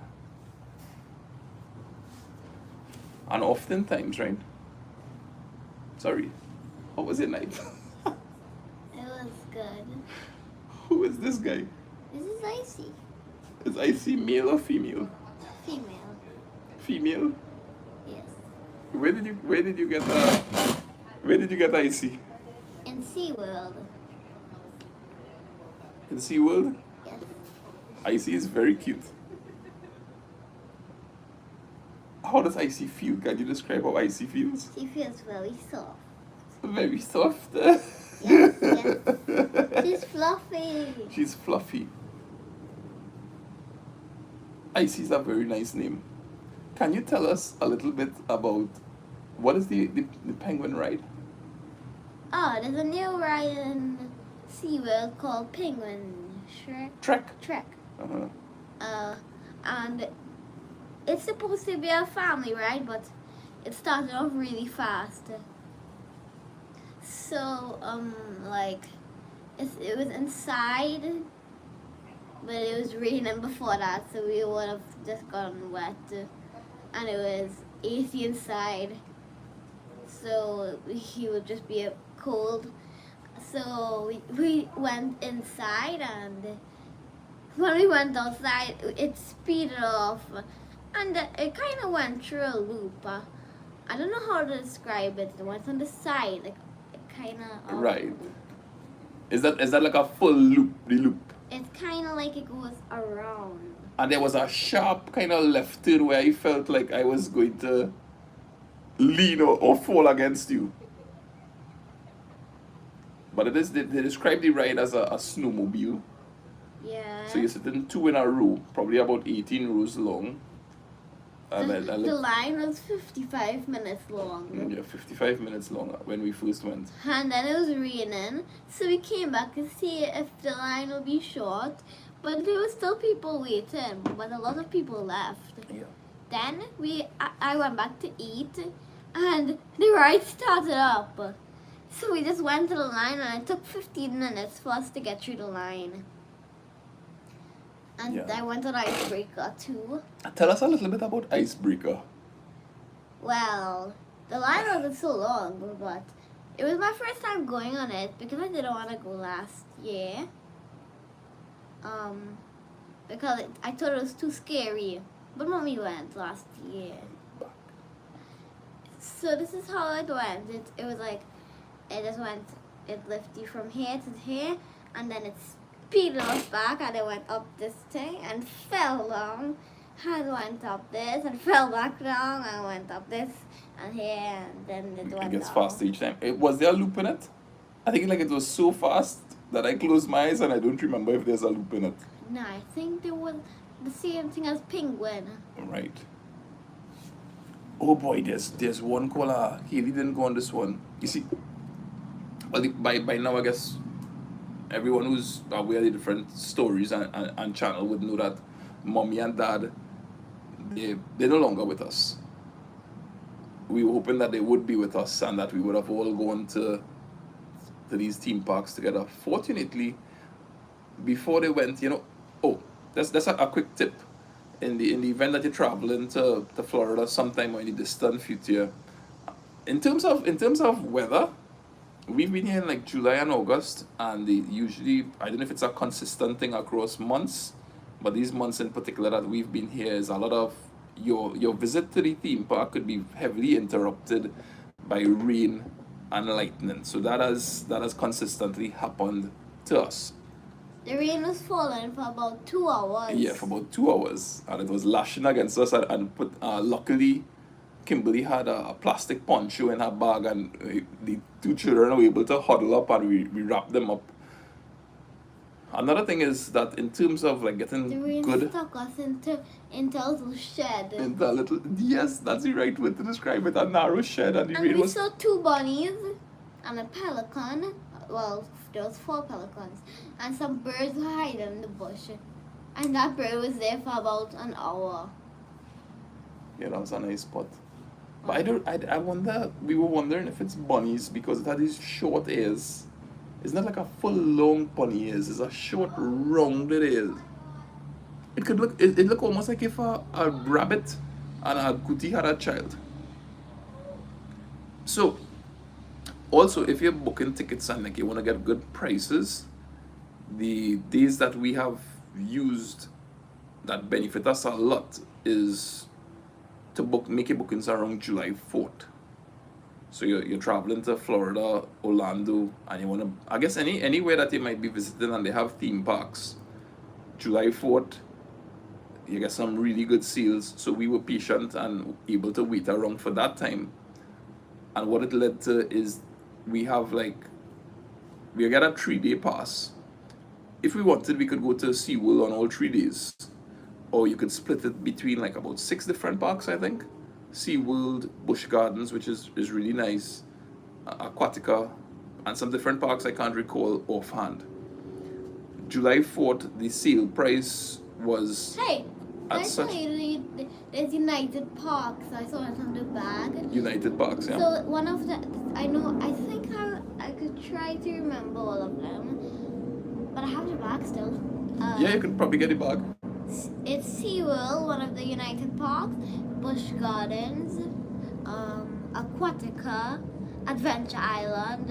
And oftentimes, right? Sorry, how was your night? It was good. Who is this guy? This is Icy. Is Icy male or female? Female. Female? Yes. Where did you get Icy? In SeaWorld. In SeaWorld? Yes. Icy is very cute. How does Icy feel? Can you describe how Icy feels? She feels very soft. Very soft. Yes, yes. She's fluffy. She's fluffy. Icy is a very nice name. Can you tell us a little bit about what is the penguin ride? Oh, there's a new ride in SeaWorld called Penguin Trek. Trek. Uh-huh. And it's supposed to be a family ride, but it started off really fast. So, like, it was inside, but it was raining before that, so we would have just gotten wet. And it was AC inside, so he would just be cold. So we went inside, and when we went outside, it speeded off, and it kind of went through a loop. I don't know how to describe it. It went on the side, like it kind of. Right. Is that like a full loop? The loop. It's kind of like it goes around. And there was a sharp kind of left turn where I felt like I was going to lean or fall against you. But it is they describe the ride as a snowmobile. Yeah. So you're sitting two in a row, probably about 18 rows long. And The line was 55 minutes long. Yeah, 55 minutes long when we first went. And then it was raining, so we came back to see if the line would be short. But there were still people waiting, but a lot of people left. Yeah. Then I went back to eat, and the ride started up. So we just went to the line, and it took 15 minutes for us to get through the line. And Yeah. I went on Icebreaker too. Tell us a little bit about Icebreaker. Well, the line wasn't so long, but it was my first time going on it because I didn't want to go last year. Because I thought it was too scary. But Mommy went last year. So this is how it went. It was like, it just went, it lifted you from here to here, and then it speeded us back, and it went up this thing and fell down, and went up this and fell back down, and went up this and here, and then it went It gets down. faster each time. Was there a loop in it? I think like it was so fast that I closed my eyes and I don't remember if there's a loop in it. No, I think there was the same thing as Penguin. Right. Oh boy, there's one caller. Haley didn't go on this one. You see, well, by now I guess everyone who's aware of the different stories and channel would know that Mommy and Dad, they're no longer with us. We were hoping that they would be with us and that we would have all gone to these theme parks together. Fortunately, before they went, that's a quick tip. In the event that you're traveling to Florida sometime or in the distant future, in terms of weather, we've been here in like July and August, and usually, I don't know if it's a consistent thing across months, but these months in particular that we've been here is a lot of your visit to the theme park could be heavily interrupted by rain and lightning. So that has consistently happened to us. The rain was falling for about 2 hours. Yeah, for about 2 hours, and it was lashing against us. And luckily, Kimberly had a plastic poncho in her bag, and the two children were able to huddle up, and we wrapped them up. Another thing is that in terms of like The getting rain good stuck us into a little shed. in the little, yes, that's the right way to describe it, a narrow shed, and the And rain we was, saw 2 bunnies and a pelican. Well, there was 4 pelicans. And some birds were hiding in the bush. And that bird was there for about an hour. yeah, that was a nice spot. But I wonder, we were wondering if it's bunnies because it had these short ears. It's not like a full long bunny ears, it's a short rounded ears. It could look, it look almost like if a rabbit and a goatee had a child. So, also, if you're booking tickets and like you want to get good prices, the days that we have used that benefit us a lot is to make your bookings around July 4th. So you're traveling to Florida, Orlando, and you want to, I guess anywhere that you might be visiting and they have theme parks. July 4th, you get some really good sales. So we were patient and able to wait around for that time. And what it led to is we get a 3-day pass. If we wanted, we could go to SeaWorld on all 3 days. Or you could split it between like about 6 different parks, I think. SeaWorld, Busch Gardens, which is really nice, Aquatica, and some different parks I can't recall offhand. July 4th, the sale price was Hey, at I saw there's United Parks. I saw it on the bag. United Parks, yeah. So one of the, I think I could try to remember all of them. But I have the bag still. Yeah, you could probably get it back. It's SeaWorld, one of the United Parks, Busch Gardens, Aquatica, Adventure Island,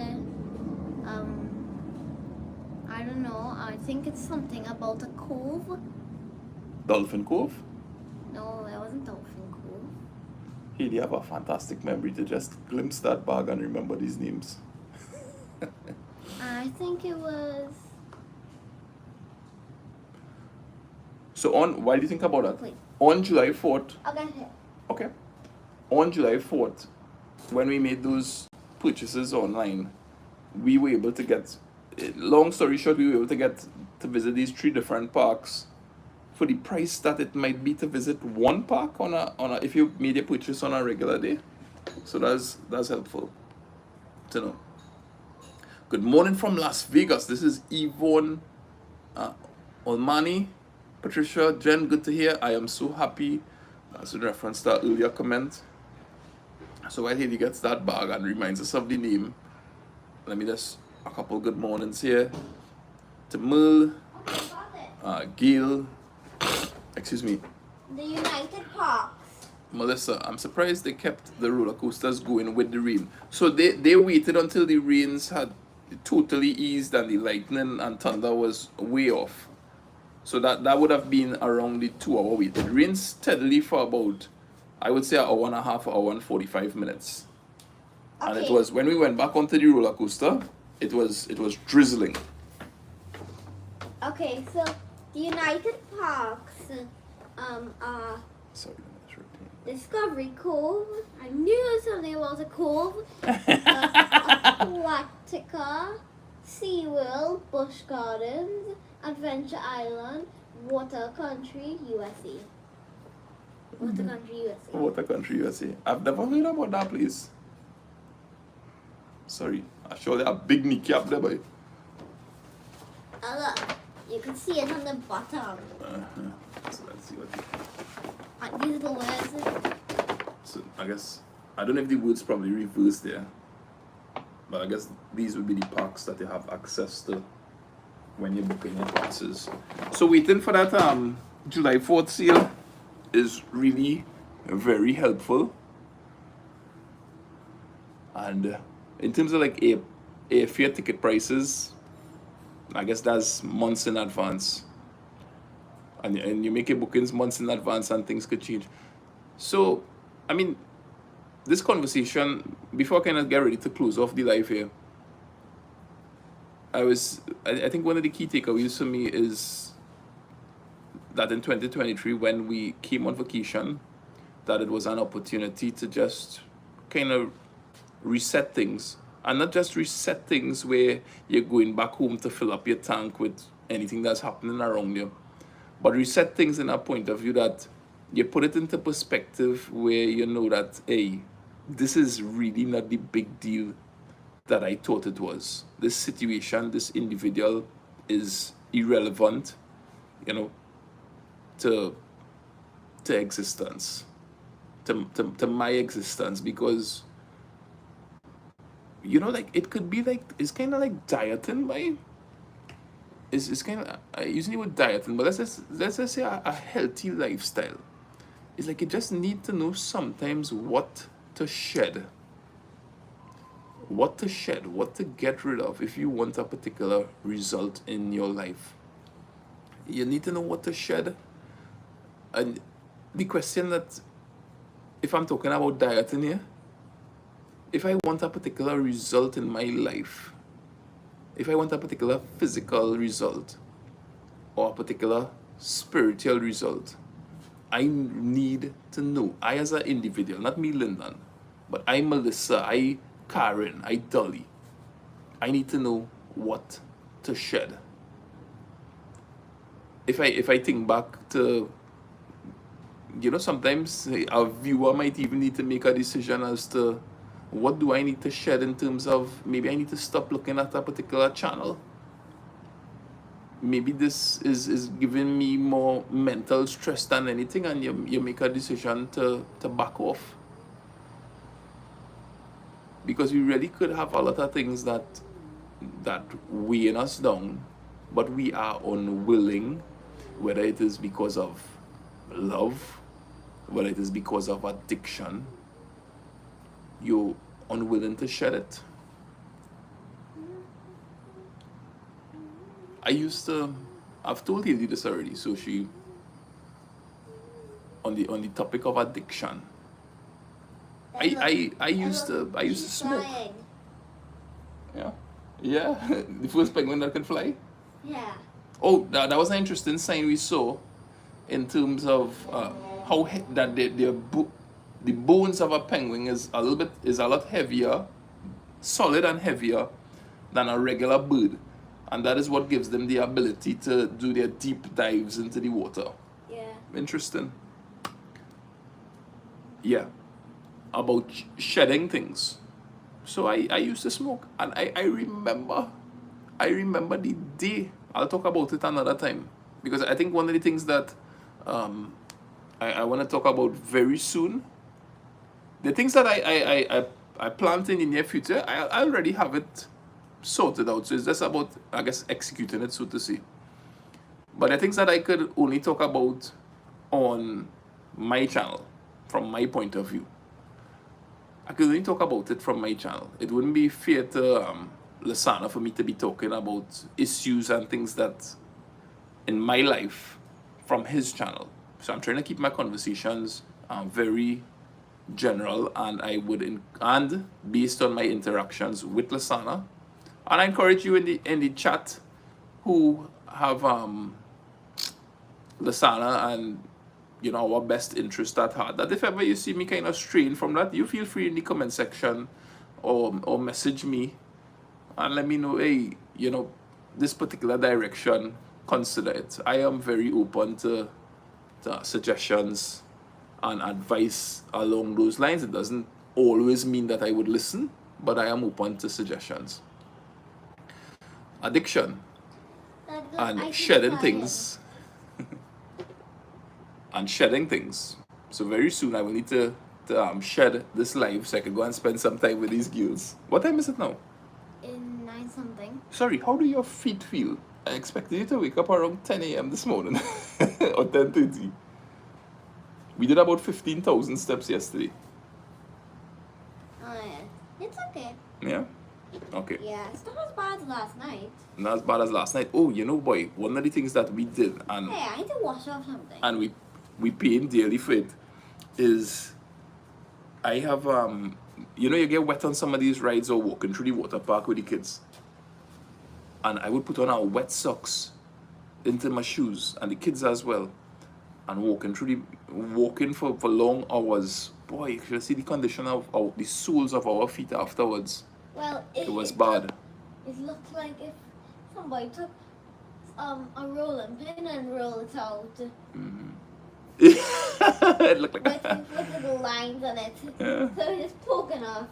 I don't know, I think it's something about a cove. Dolphin Cove. No, it wasn't Dolphin Cove. Hey, you have a fantastic memory to just glimpse that bag and remember these names. I think it was... So while you think about that, Wait. on July 4th, Okay. okay, on July 4th, when we made those purchases online, we were able to get, long story short, we were able to get to visit these 3 different parks for the price that it might be to visit one park on a if you made a purchase on a regular day. So that's helpful to know. Good morning from Las Vegas. This is Yvonne Olmani. Patricia, Jen, good to hear. I am so happy. That's in reference to that earlier comment. So while Haley gets that bag and reminds us of the name, let me just a couple good mornings here to Merle, Gail, excuse me, The United Parks. Melissa. I'm surprised they kept the roller coasters going with the rain. So they waited until the rains had totally eased and the lightning and thunder was way off. So that would have been around the 2-hour wait. It rained steadily for about, I would say, an hour and a half, hour and 45 minutes. Okay. And it was, when we went back onto the roller coaster, it was drizzling. Okay, so the United Parks are Sorry, that's right. Discovery Cove. I knew something about a cove. Aquatica, SeaWorld, Busch Gardens, Adventure Island, Water Country, USA. Water Country, USA. Water Country, USA. I've never heard about that place. Sorry, I surely have big kneecap there, boy. Look, you can see it on the bottom. So let's see what. These little words. So I guess I don't know if the words probably reversed there, but I guess these would be the parks that you have access to when you're booking your passes. So waiting for that July 4th sale is really very helpful. And in terms of like airfare ticket prices, I guess that's months in advance. And you make your bookings months in advance and things could change. So, I mean, this conversation, before I kind of get ready to close off the live here, I think one of the key takeaways for me is that in 2023, when we came on vacation, that it was an opportunity to just kind of reset things. And not just reset things where you're going back home to fill up your tank with anything that's happening around you. But reset things in a point of view that you put it into perspective where you know that, hey, this is really not the big deal that I thought it was. This situation, this individual is irrelevant, you know, to existence, to my existence, because you know, like it could be like it's kind of like dieting, by it's kind of using the word dieting, but let's just say a healthy lifestyle. It's like you just need to know sometimes what to shed, what to get rid of if you want a particular result in your life. You need to know what to shed. And the question that, if I'm talking about dieting here, if I want a particular result in my life, if I want a particular physical result or a particular spiritual result, I need to know. I, as an individual, not me, Lyndon, but I, Melissa, I, Karen, I, Dolly, I need to know what to shed. If I think back to, you know, sometimes a viewer might even need to make a decision as to what do I need to shed, in terms of maybe I need to stop looking at a particular channel. Maybe this is giving me more mental stress than anything, and you make a decision to back off. Because we really could have a lot of things that weighing us down, but we are unwilling, whether it is because of love, whether it is because of addiction, you're unwilling to shed it. I've told Haley this already, so she, on the topic of addiction, I used to smoke. Flying. Yeah. The first penguin that can fly. Yeah. Oh, that was an interesting sign we saw, in terms of how that the bones of a penguin is a lot heavier, solid and heavier than a regular bird, and that is what gives them the ability to do their deep dives into the water. Yeah. Interesting. Yeah, about shedding things. So I used to smoke, and I remember the day. I'll talk about it another time, because I think one of the things that I want to talk about very soon, the things that I plant in the near future, I already have it sorted out. So it's just about, I guess, executing it, so to say. But the things that I could only talk about on my channel, from my point of view, I could only talk about it from my channel. It wouldn't be fair to Lasana for me to be talking about issues and things that in my life from his channel. So I'm trying to keep my conversations very general, and and based on my interactions with Lasana. And I encourage you in the chat who have Lasana and, you know, our best interest at heart, that if ever you see me kind of straying from that, you feel free in the comment section or message me and let me know, hey, you know, this particular direction, consider it. I am very open to suggestions and advice along those lines. It doesn't always mean that I would listen, but I am open to suggestions. Addiction and shedding things. And shedding things. So very soon I will need to shed this life so I can go and spend some time with these girls. What time is it now? In 9 something. Sorry, how do your feet feel? I expected you to wake up around 10 a.m. this morning. Or 10:30. We did about 15,000 steps yesterday. Oh yeah. It's okay. Yeah? Okay. Yeah, it's not as bad as last night. Not as bad as last night. Oh, you know, boy, one of the things that we did, and Hey, I need to wash off something. and we paying dearly for it, is I have you know, you get wet on some of these rides or walking through the water park with the kids, and I would put on our wet socks into my shoes, and the kids as well, and walking for long hours. Boy, you should see the condition of the soles of our feet afterwards. Well, It was bad. It looked like if somebody took a rolling pin and roll it out It looked like with little lines on it. Yeah. So it's just poking off.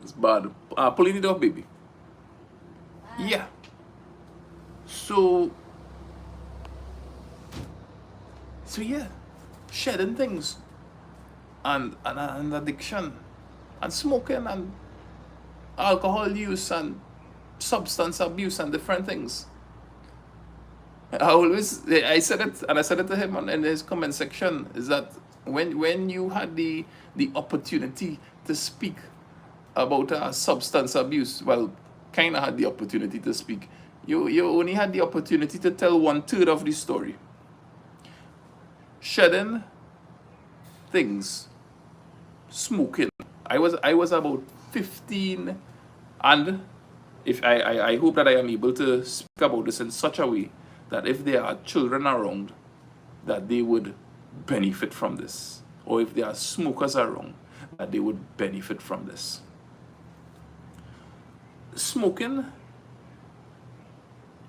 It's bad. Pulling it off, baby. Yeah. So yeah, shedding things and addiction and smoking and alcohol use and substance abuse and different things. I said it, and I said it to him in his comment section, is that when you had the opportunity to speak about substance abuse, well, kind of had the opportunity to speak, you only had the opportunity to tell 1/3 of the story. Shedding things, smoking. I was about 15, and if I hope that I am able to speak about this in such a way that if there are children around, that they would benefit from this, or if there are smokers around, that they would benefit from this. Smoking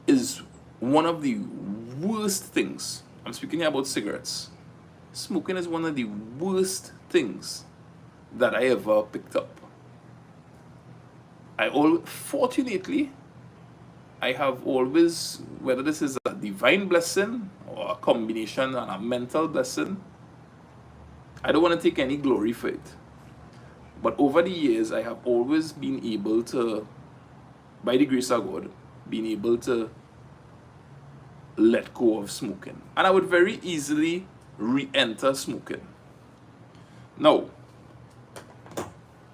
is one of the worst things. I'm speaking about cigarettes. Smoking is one of the worst things that I ever picked up. Fortunately, I have always, whether this is a divine blessing or a combination and a mental blessing, I don't want to take any glory for it. But over the years, I have always been able to, by the grace of God, been able to let go of smoking. And I would very easily re-enter smoking. Now,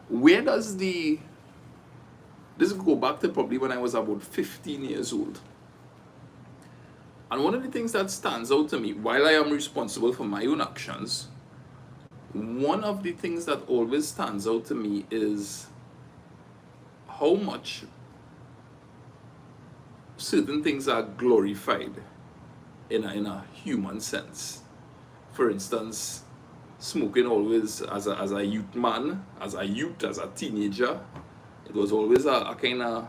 where does this go back to probably when I was about 15 years old. And one of the things that stands out to me, while I am responsible for my own actions, one of the things that always stands out to me is how much certain things are glorified in a human sense. For instance, smoking always, as a youth man, as a teenager, it was always a kind of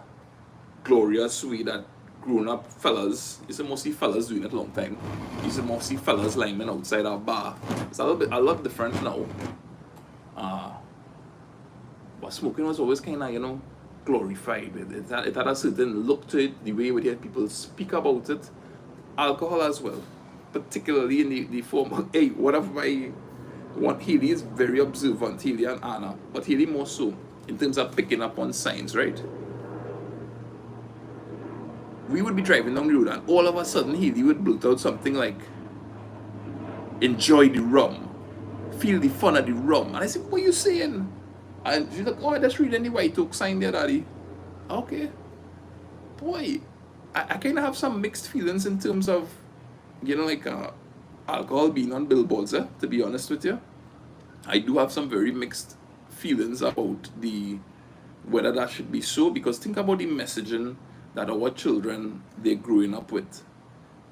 glorious way that grown up fellas, you see mostly fellas doing it a long time. You see mostly fellas lying outside a bar. It's a lot different now. But smoking was always kind of, glorified. It had a certain look to it, the way we hear people speak about it. Alcohol as well, particularly in the form of, hey, Healy is very observant, Healy and Anna, but Healy more so in terms of picking up on signs, right? We would be driving down the road and all of a sudden Healy would blurt out something like, enjoy the rum, feel the fun of the rum. And I said, what are you saying? And she's like, oh, I just reading the White Oak sign there, Daddy. Okay. Boy, I kind of have some mixed feelings in terms of, alcohol being on billboards, to be honest with you. I do have some very mixed feelings about whether that should be so, because think about the messaging that our children, they're growing up with.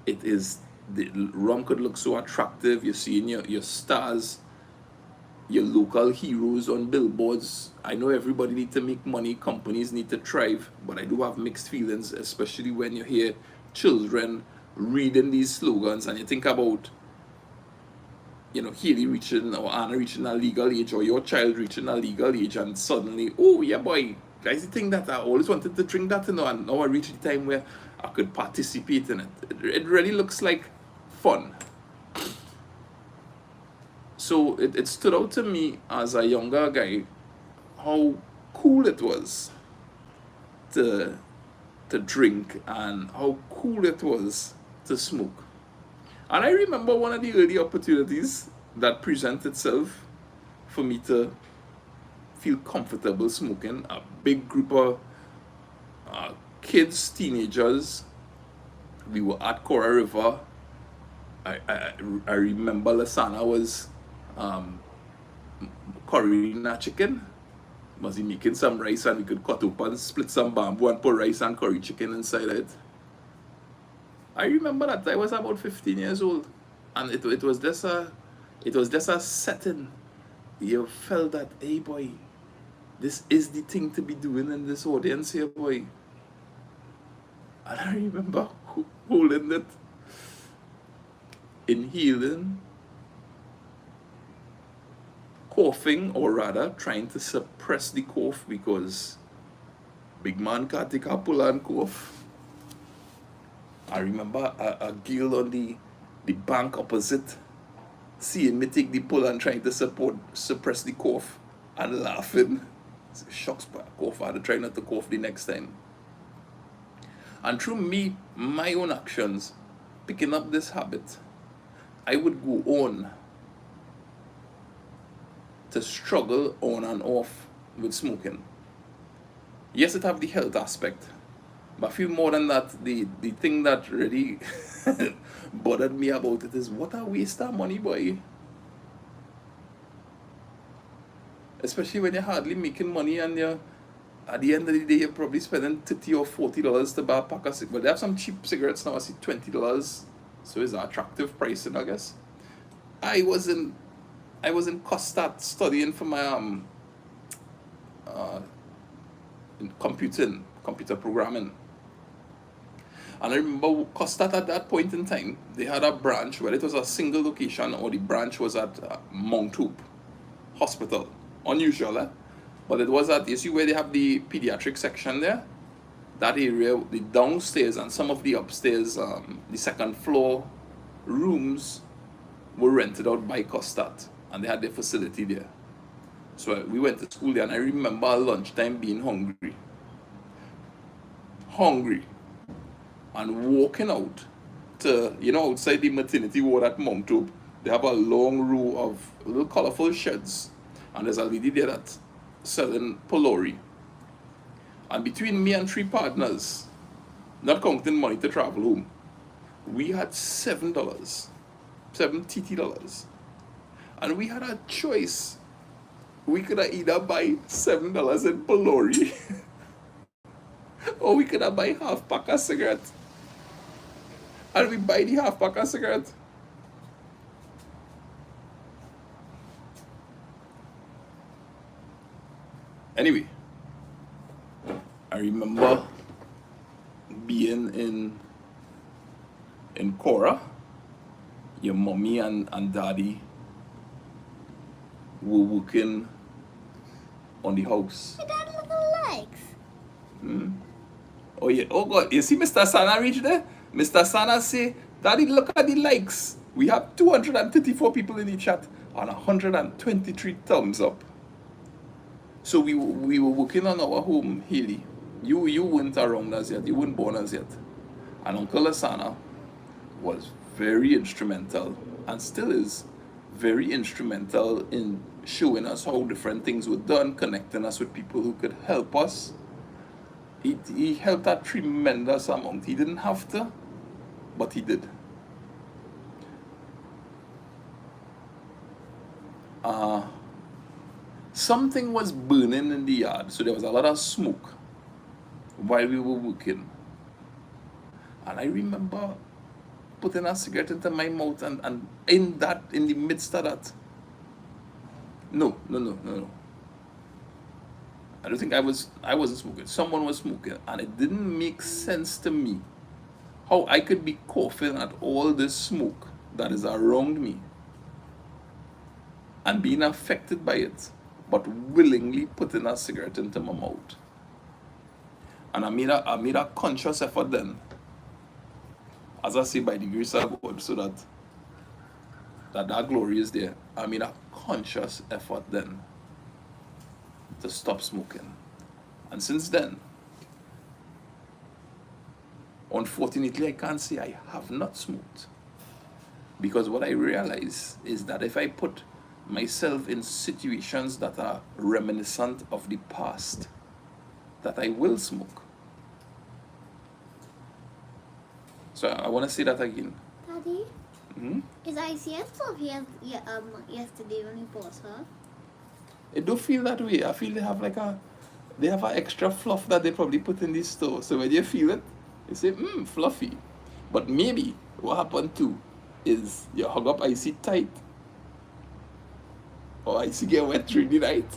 It is, the rum could look so attractive. You're seeing your stars, your local heroes on billboards. I know everybody needs to make money, companies need to thrive, but I do have mixed feelings, especially when you hear children reading these slogans and you think about, Healy reaching or Anna reaching a legal age, or your child reaching a legal age, and suddenly, oh yeah boy, guys, the thing that I always wanted to drink that, and now I reached the time where I could participate in it. It really looks like fun. So it stood out to me as a younger guy how cool it was to drink and how cool it was to smoke. And I remember one of the early opportunities that presented itself for me to feel comfortable smoking. A big group of kids, teenagers, we were at Cora River. I remember Lasana was currying a chicken. Was he making some rice, and we could cut open, split some bamboo and put rice and curry chicken inside it. I remember that I was about 15 years old, and it was just a setting. You felt that, hey boy, this is the thing to be doing in this audience here, boy. And I remember holding it, inhaling, coughing, or rather trying to suppress the cough because big man can't take a pull and cough. I remember a girl on the bank opposite seeing me take the pull and trying to suppress the cough and laughing. Shocks by a cough. I had to try not to cough the next time. And through me, my own actions, picking up this habit, I would go on to struggle on and off with smoking. Yes, it have the health aspect, but I feel more than that, the thing that really bothered me about it is what a waste of money, boy. Especially when you're hardly making money and you're, at the end of the day, you're probably spending $30 or $40 to buy a pack of cigarettes. But they have some cheap cigarettes now, I see $20. So it's an attractive pricing, I guess. I was in Costard studying for my in computer programming. And I remember Costard at that point in time, they had a branch, whether it was a single location or the branch was at Mount Hope Hospital. Unusual, eh? But it was at, you see where they have the pediatric section there? That area, the downstairs and some of the upstairs, the second floor rooms were rented out by Costard, and they had their facility there. So we went to school there, and I remember at lunchtime being hungry, and walking out to, outside the maternity ward at Mount Hope, they have a long row of little colorful sheds, and there's a lady there that's selling Polori. And between me and 3 partners, not counting money to travel home, we had $7 TT. And we had a choice. We could have either buy $7 in Polori or we could have buy half pack of cigarette. And we buy the half pack of cigarette. Anyway, I remember being in Cora. Your mommy and daddy were working on the house. Your dad little legs. Oh yeah. Oh God. You see Mr. Sana reach there? Mr. Sana say, Daddy, look at the likes. We have 234 people in the chat and 123 thumbs up. So we were working on our home, Haley. You weren't around as yet. You weren't born as yet. And Uncle Asana was very instrumental, and still is very instrumental in showing us how different things were done, connecting us with people who could help us. He helped a tremendous amount. He didn't have to, but he did. Something was burning in the yard, so there was a lot of smoke while we were working. And I remember putting a cigarette into my mouth, and in the midst of that, no. I don't think I wasn't smoking. Someone was smoking, and it didn't make sense to me how I could be coughing at all this smoke that is around me and being affected by it, but willingly putting a cigarette into my mouth. And I made a conscious effort then, as I say, by the grace of God, so that glory is there. I made a conscious effort then to stop smoking. And since then, unfortunately, I can't say I have not smoked. Because what I realize is that if I put myself in situations that are reminiscent of the past, that I will smoke. So I want to say that again. Daddy? Is ICS still here yesterday when you bought her? It do feel that way. I feel they have an extra fluff that they probably put in the store. So when you feel it, you say, fluffy. But maybe what happened too is you hug up icy tight, or icy get wet through the night.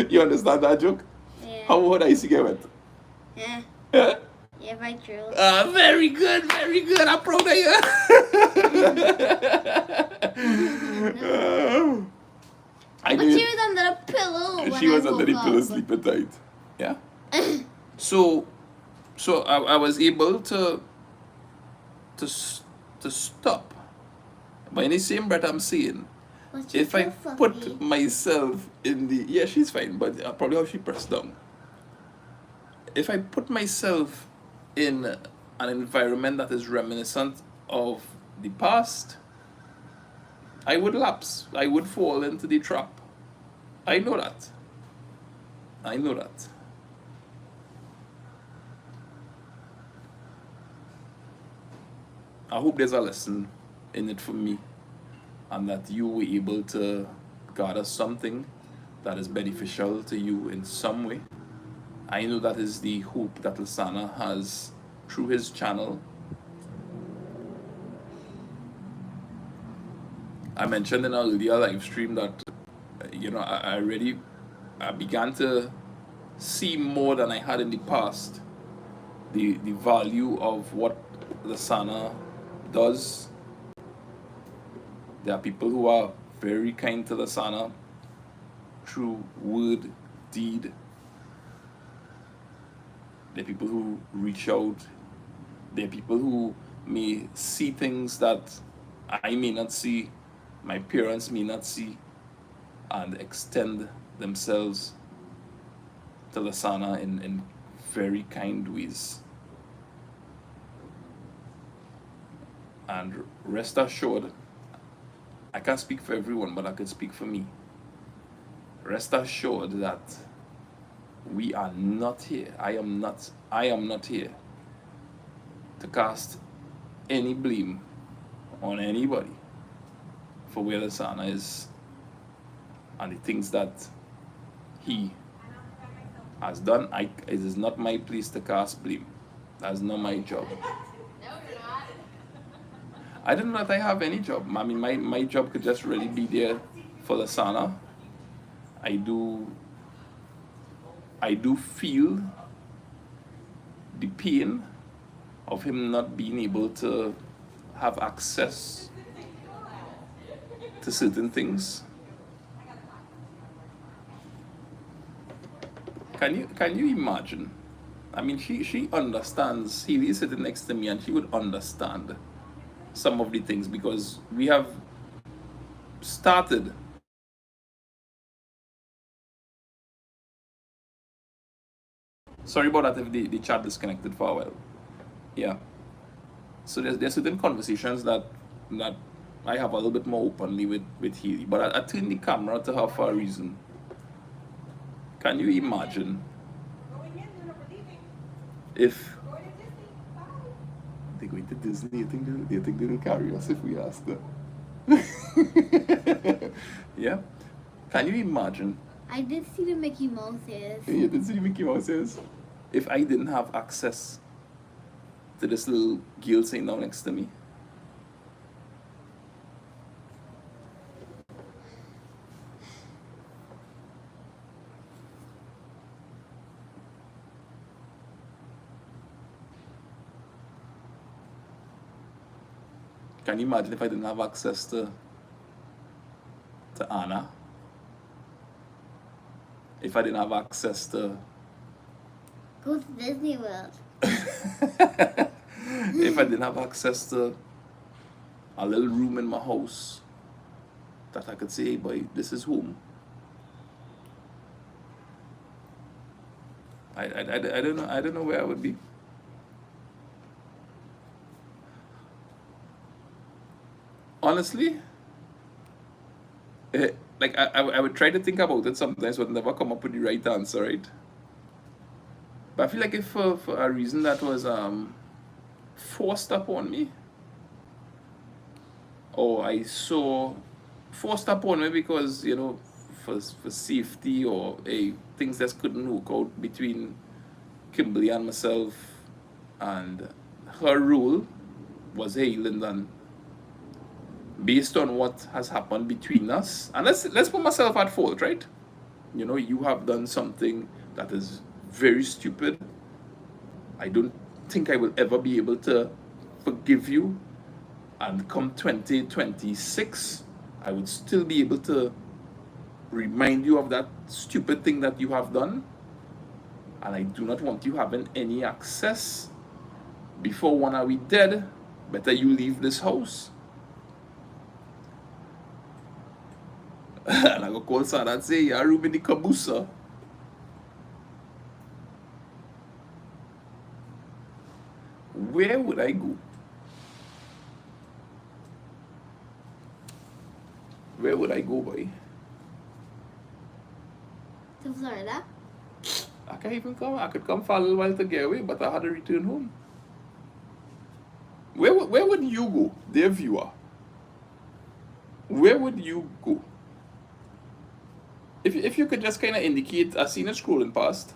You understand that joke? Yeah. How would icy get wet? Yeah. Yeah, right, true. Very good, very good. I'm proud of you. I But knew she was under the pillow when she was I under the woke pillow up. sleeping tight. Yeah. So, I was able to to stop. But in the same breath, I'm saying, But she's if I so fluffy. put myself in the she's fine, but probably how she pressed down. If I put myself in an environment that is reminiscent of the past, I would lapse. I would fall into the trap. I know that. I know that. I hope there's a lesson in it for me, and that you were able to gather something that is beneficial to you in some way. I know that is the hope that Lasana has through his channel. I mentioned in our earlier live stream that, I began to see more than I had in the past the value of what Lasana does. There are people who are very kind to Lasana through word, deed. There are people who reach out. There are people who may see things that I may not see, my parents may not see, and extend themselves to Lasana in very kind ways. And rest assured, I can't speak for everyone, but I can speak for me. Rest assured that we are not here. I am not here to cast any blame on anybody for where Lasana is and the things that he has done. It is not my place to cast blame. That's not my job. I don't know that I have any job. I mean, my job could just really be there for Lasana. I do feel the pain of him not being able to have access to certain things. Can you imagine? I mean, she understands. He is sitting next to me, and she would understand some of the things, because we have started sorry about that if the chat disconnected for a while. Yeah. So there's certain conversations that I have a little bit more openly with Healy. But I turned the camera to her for a reason. Can you imagine if they're going to Disney? You think they'll carry us if we ask them? Yeah. Can you imagine? I did see the Mickey Mouses. You did see the Mickey Mouses? If I didn't have access to this little girl sitting down next to me. Can you imagine if I didn't have access to Anna? If I didn't have access to Go to Disney World. if I didn't have access to a little room in my house that I could say, hey boy, this is home. I don't know where I would be. Honestly, like I would try to think about it sometimes, but never come up with the right answer, right? But I feel like if for a reason that was forced upon me, or I saw forced upon me because, for safety, or things that couldn't work out between Kimberly and myself, and her rule was, hey, Lyndon, based on what has happened between us, and let's put myself at fault, right? You have done something that is very stupid. I don't think I will ever be able to forgive you. And come 2026, I would still be able to remind you of that stupid thing that you have done. And I do not want you having any access. Before one are we dead, better you leave this house. And I go call Sada and say, yeah, room in the caboose. Where would I go? Where would I go, boy? To Florida? I can't even come. I could come for a little while to get away, but I had to return home. Where would you go, dear viewer? Where would you go? If you could just kind of indicate, I've seen it scrolling past,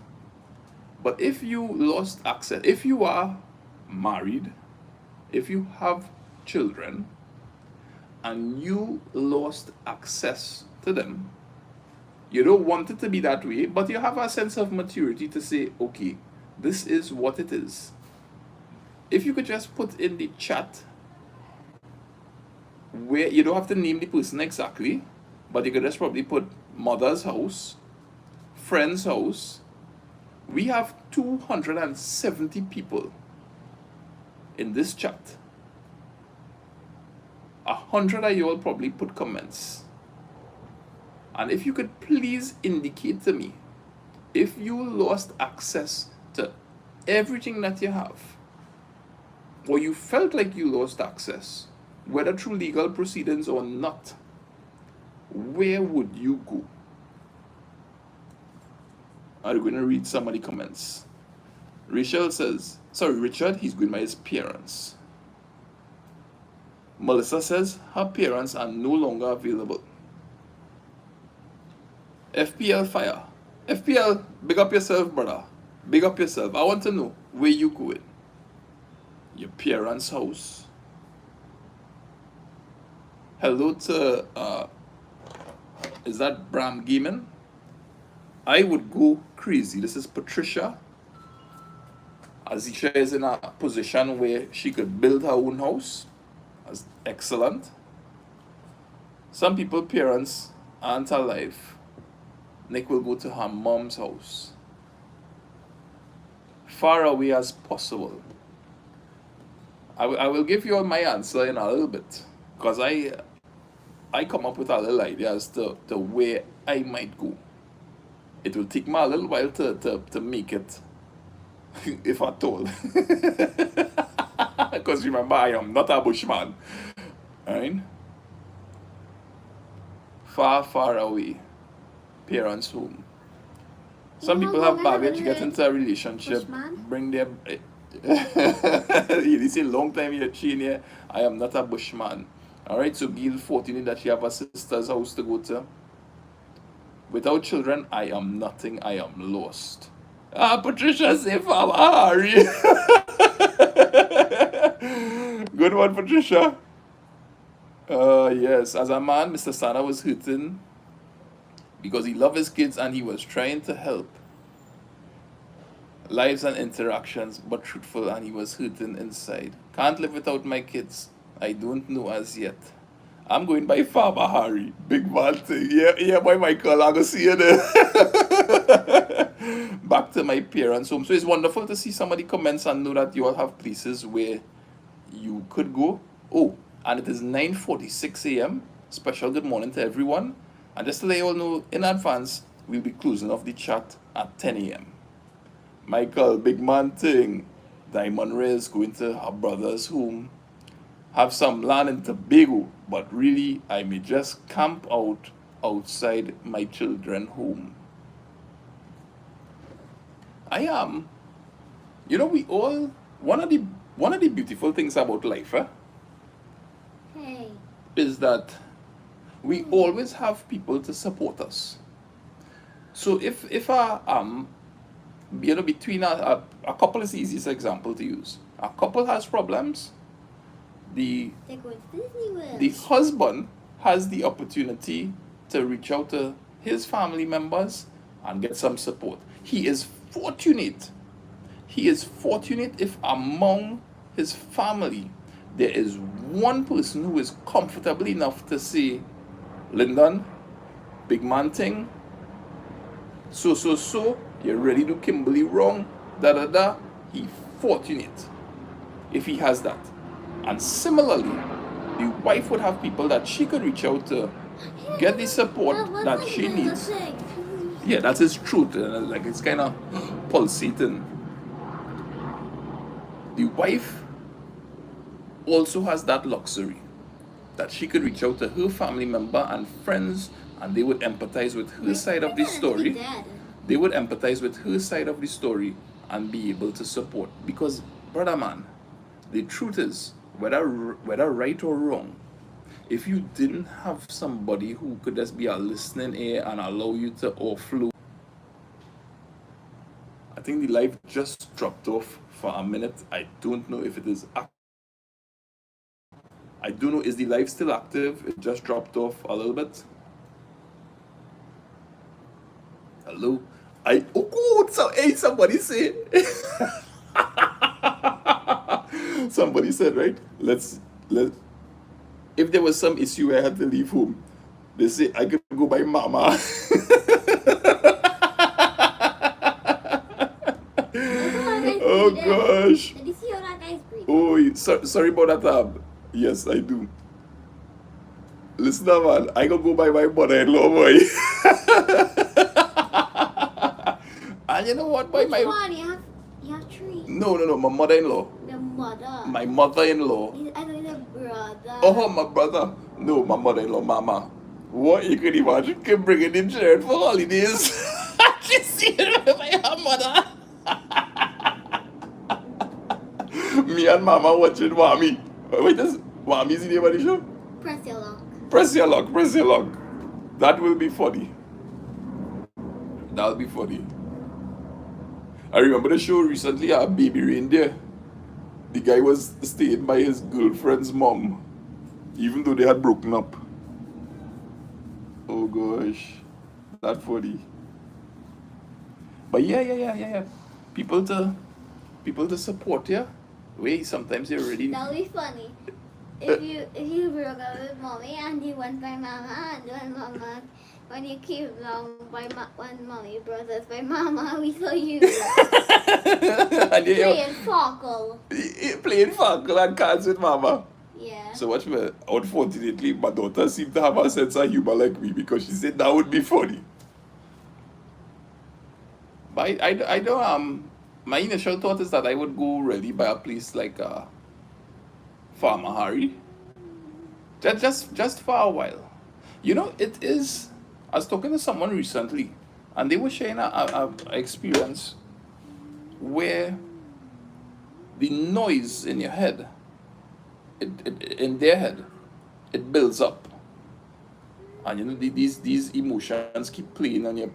but if you lost access, if you are married, if you have children, and you lost access to them, you don't want it to be that way, but you have a sense of maturity to say, okay, this is what it is. If you could just put in the chat where you don't have to name the person exactly, but you could just probably put mother's house, friend's house. We have 270 people in this chat. 100 of you all probably put comments. And if you could please indicate to me if you lost access to everything that you have, or you felt like you lost access, whether through legal proceedings or not, where would you go? I'm going to read some of the comments. Richard, he's going by his parents. Melissa says her parents are no longer available. FPL fire. FPL, big up yourself, brother. Big up yourself. I want to know where you going. Your parents' house. Hello to, is that Bram Gaiman? I would go crazy. This is Patricia. Azisha is in a position where she could build her own house. That's excellent. Some people, parents aren't alive. Nick will go to her mom's house. Far away as possible. I will give you all my answer in a little bit, because I come up with a little idea as to where I might go. It will take me a little while to make it, if at all. Because remember, I am not a bushman. Alright? Far, far away. Parents' home. Some people have baggage, get into a relationship, bushman? Bring their... You say long time you're chain here. I am not a bushman. Alright, so Gail fortunate that she have a sister's house to go to. Without children, I am nothing. I am lost. Patricia say Father Harry. Good one, Patricia. Yes, as a man, Mr. Sana was hurting because he loved his kids and he was trying to help. Lives and interactions, but truthful, and he was hurting inside. Can't live without my kids. I don't know as yet. I'm going by Farmer Harry. Big man thing. Yeah, boy, Michael. I'm going to see you there. Back to my parents' home. So it's wonderful to see somebody comments and know that you all have places where you could go. Oh, and it is 9:46 a.m. Special good morning to everyone. And just to let you all know in advance, we'll be closing off the chat at 10 a.m. Michael, big man thing. Diamond Reyes going to her brother's home. Have some land in Tobago, but really I may just camp out outside my children's home. I am. You know, we all one of the beautiful things about life, is that we always have people to support us. So if between a couple is the easiest example to use. A couple has problems. The husband has the opportunity to reach out to his family members and get some support. He is fortunate He is fortunate if among his family there is one person who is comfortable enough to say, Lyndon, big man thing, so, you really do Kimberly wrong, da da da. He fortunate if he has that. And similarly, the wife would have people that she could reach out to, get the support that she needs. Yeah, that's his truth. Like it's kind of pulsating. The wife also has that luxury that she could reach out to her family member and friends, and they would empathize with her side of the story. They would empathize with her side of the story and be able to support. Because, brother man, the truth is, whether right or wrong, if you didn't have somebody who could just be a listening ear and allow you to offload, I think the live just dropped off for a minute. I don't know if it is active. I don't know, is the live still active? It just dropped off a little bit. Hello? Somebody say. Somebody said, right? Let if there was some issue where I had to leave home, they say I could go by mama. Oh gosh. Did you see how that guy's breathing? Oh, sorry about that, Tab. Yes, I do. Listen, man, I gonna go by my mother-in-law, boy. And you know what, boy? Which one? You have three. No, my mother-in-law. The mother. My mother-in-law. I know the brother. Oh, my brother. No, my mother-in-law, mama. What you could imagine? Can bring it in church for holidays. She see it by her mother. Me and mama watching Wami. Wait, is Wami's the name of the show? Press your luck. Press your luck, press your luck. That will be funny. That'll be funny. I remember the show recently, Baby Reindeer. The guy was staying by his girlfriend's mom, even though they had broken up. Oh gosh, that funny. But yeah. People to support you. Wait, sometimes you're really. That'll be funny. If you broke up with mommy and you went by mama, and when you came along when mommy brought us by mama, we saw you And playing Farkle. Playing Farkle and cards with mama. Yeah. So watch me. Unfortunately, my daughter seemed to have a sense of humor like me because she said that would be funny. But I don't my initial thought is that I would go really by a place like Farmer Harry. Just for a while. You know, it is. I was talking to someone recently, and they were sharing a experience where the noise in your head, in their head, it builds up, and you know these emotions keep playing on you,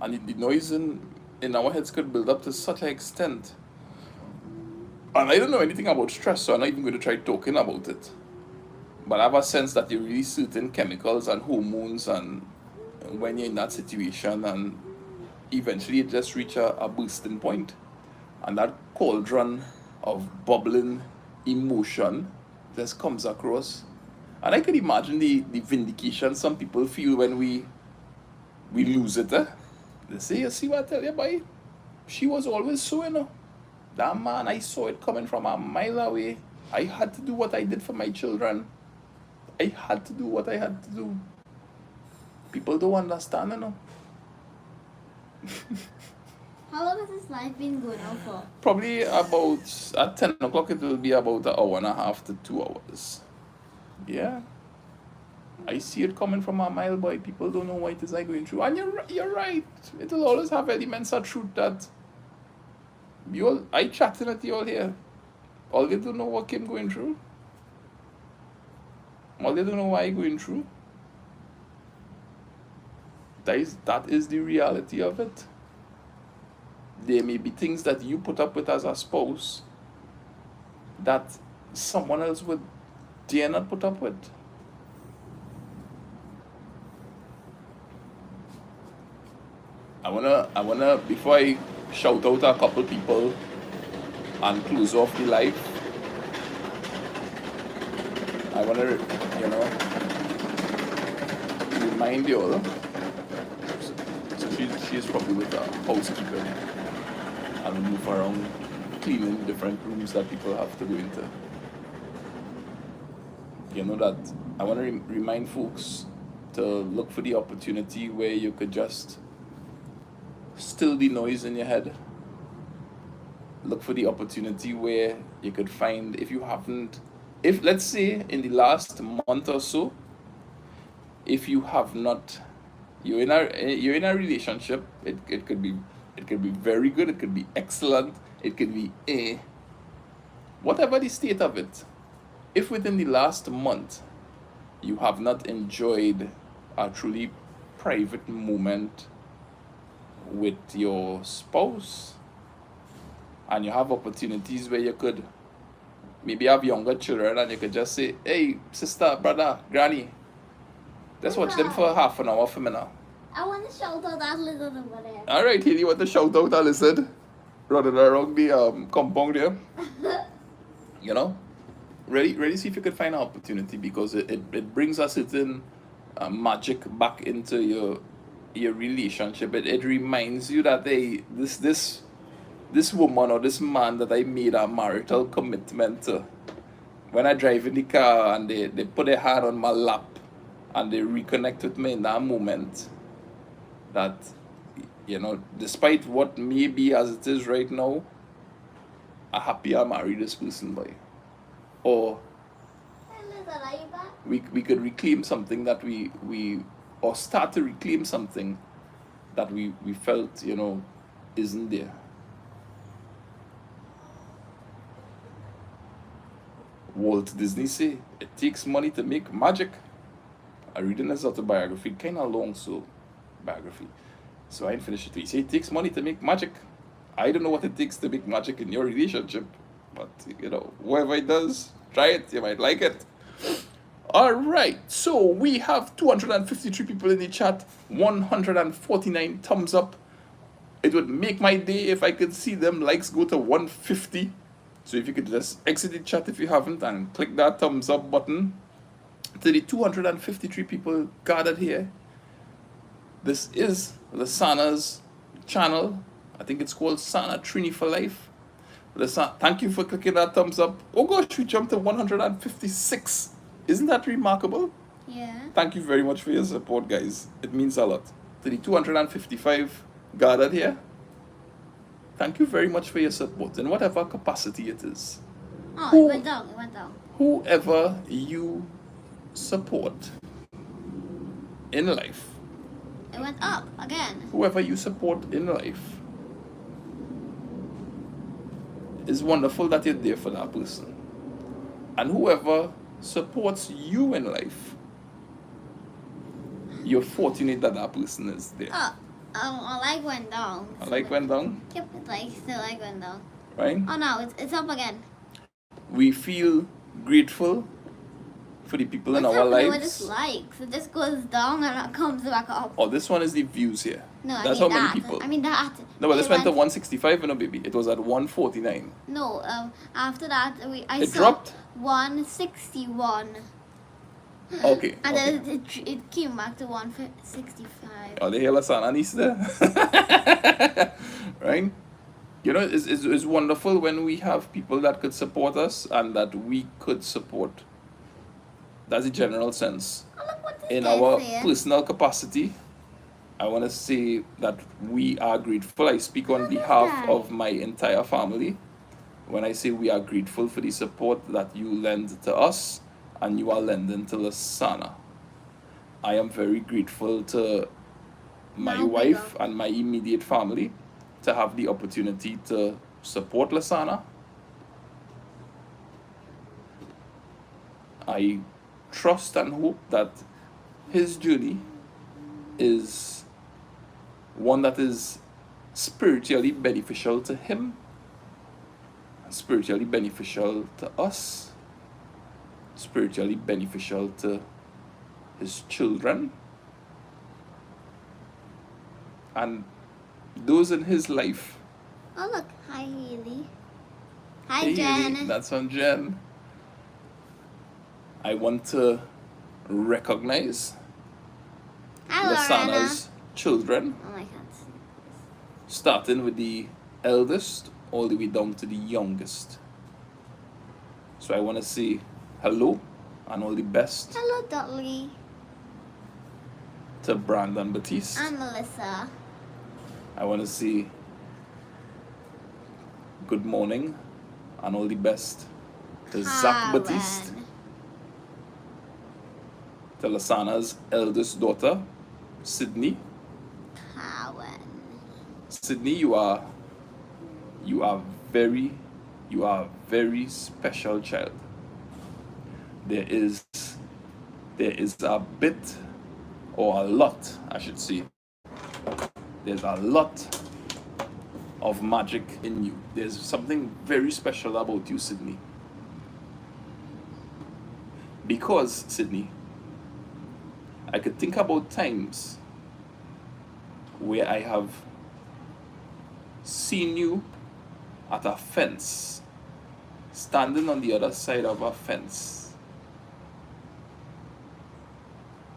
and the noise in our heads could build up to such an extent. And I don't know anything about stress, so I'm not even going to try talking about it. But I have a sense that you release certain chemicals and hormones, and when you're in that situation, and eventually it just reaches a bursting point. And that cauldron of bubbling emotion just comes across. And I could imagine the vindication some people feel when we lose it. They say, you see what I tell you, boy? She was always so, you know. That man, I saw it coming from a mile away. I had to do what I did for my children. I had to do what I had to do. People don't understand, you know. How long has this live been going on for? Probably about, at 10 o'clock, it will be about an hour and a half to 2 hours. Yeah. I see it coming from a mile, boy. People don't know what it is I'm going through. And you're right. It will always have elements of truth that I chatting at you all here. All you don't know what Kim going through. All you don't know why I'm going through. That is the reality of it. There may be things that you put up with as a spouse that someone else would dare not put up with. I wanna before I shout out a couple people and close off the live, I wanna remind you all. So she's probably with a housekeeper and move around cleaning different rooms that people have to go into. You know that I want to remind folks to look for the opportunity where you could just still the noise in your head. Look for the opportunity where you could find, if let's say in the last month or so, if you have not, you're in a relationship. It could be very good. It could be excellent. It could be whatever the state of it. If within the last month you have not enjoyed a truly private moment with your spouse, and you have opportunities where you could maybe have younger children and you could just say, hey, sister, brother, granny, let's watch them for half an hour for me now. I want to shout out that lizard over there. All right, Haley, you want to shout out a lizard running around the compound there? You know? Ready, see if you could find an opportunity, because it brings a certain magic back into your relationship. It reminds you that, hey, this woman or this man that I made a marital commitment to, when I drive in the car and they put their hand on my lap and they reconnect with me in that moment, that, despite what may be as it is right now, I'm happy I married this person, boy. Or we could reclaim something that or start to reclaim something that we felt, isn't there. Walt Disney say, it takes money to make magic. I reading his autobiography, kind of long, so biography. So I ain't finished it. He say it takes money to make magic. I don't know what it takes to make magic in your relationship, but whoever it does, try it. You might like it. All right, so we have 253 people in the chat, 149 thumbs up. It would make my day if I could see them likes go to 150. So if you could just exit the chat if you haven't and click that thumbs up button. To the 253 people gathered here, this is Lasana's channel. I think it's called Sana Trini for Life. Thank you for clicking that thumbs up. Oh gosh, we jumped to 156. Isn't that remarkable? Yeah. Thank you very much for your support, guys. It means a lot. To the 255 gathered here, thank you very much for your support in whatever capacity it is. Oh, it went down. Whoever you support in life. It went up again. Whoever you support in life, it's wonderful that you're there for that person. And whoever supports you in life, you're fortunate that that person is there. I like went down. I like went down? Yep, still went down. Right? Oh no, it's up again. We feel grateful for the people in our lives. With this likes? It just goes down and it comes back up. Oh, this one is the views here. No, that's I mean how many that. people. I mean that. No, but this went to 165, baby. It was at 149. No, after that I saw dropped? 161. Okay. And then it came back to 165. Oh, the hell is there? Right? It's wonderful when we have people that could support us and that we could support. That's the general sense. Oh, look what this in guy our said. personal capacity, I want to say that we are grateful. I speak on behalf of my entire family when I say we are grateful for the support that you lend to us and you are lending to Lasana. I am very grateful to my wife and my immediate family to have the opportunity to support Lasana. I trust and hope that his journey is one that is spiritually beneficial to him, spiritually beneficial to us, spiritually beneficial to his children, and those in his life. Oh look, hi Haley. Hi Hey, Jen. Haley, that's on Jen. I want to recognize Hi Lorena. Lasana's children, Oh my God. starting with the eldest all the way down to the youngest. So I want to say hello and all the best Hello Dudley. to Brandon Batiste. I'm Melissa. I want to say good morning and all the best to Zach Karen. Batiste, to Lasana's eldest daughter, Sydney. Karen. Sydney, you are very very special child. There is a bit, or a lot, I should say. There's a lot of magic in you. There's something very special about you, Sydney. Because, Sydney, I could think about times where I have seen you at a fence, standing on the other side of a fence.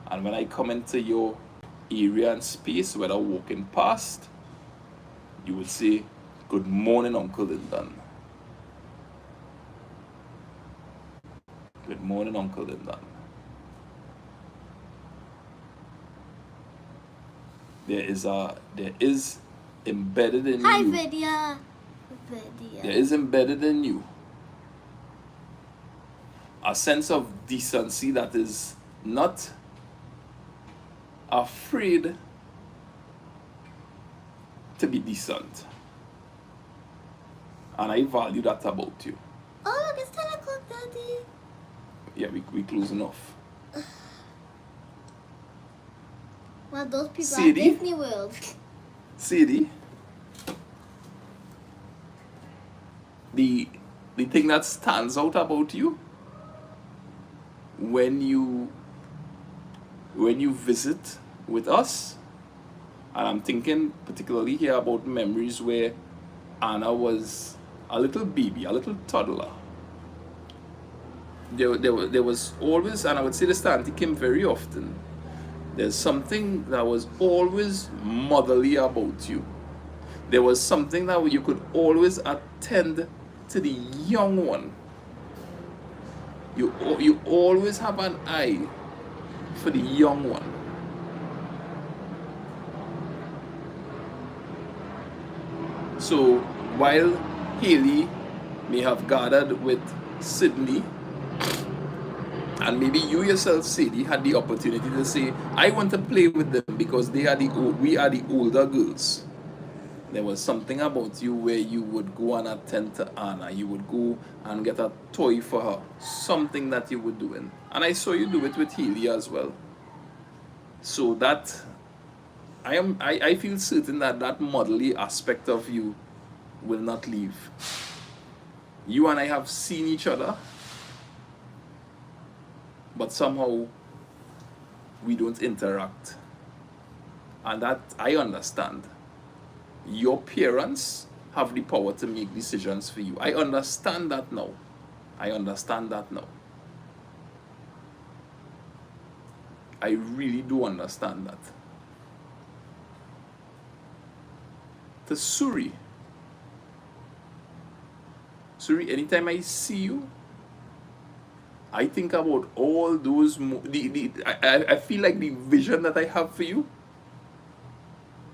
And when I come into your area and space, whether walking past, you would say, "Good morning, Uncle Lyndon." Good morning, Uncle Lyndon. There is embedded in Hi you. Vidya. There is embedded in you a sense of decency that is not afraid to be decent. And I value that about you. Oh look, it's 10 o'clock, Daddy. Yeah, we closing off. Well, those people Sadie? at Disney World. Sadie, the thing that stands out about you when you visit with us, and I'm thinking particularly here about memories where Anna was a little baby, a little toddler. There was always, and I would say this to Auntie Kim very often, there's something that was always motherly about you. There was something that you could always attend to the young one. You always have an eye for the young one. So while Haley may have gathered with Sydney, and maybe you yourself, Sadie, had the opportunity to say, "I want to play with them because we are the older girls." There was something about you where you would go and attend to Anna. You would go and get a toy for her. Something that you were doing. And I saw you do it with Haley as well. So that I feel certain that motherly aspect of you will not leave. You and I have seen each other, but somehow we don't interact. And that I understand. Your parents have the power to make decisions for you. I understand that now. I understand that now. I really do understand that. To Suri, anytime I see you, I think about all those. I feel like the vision that I have for you,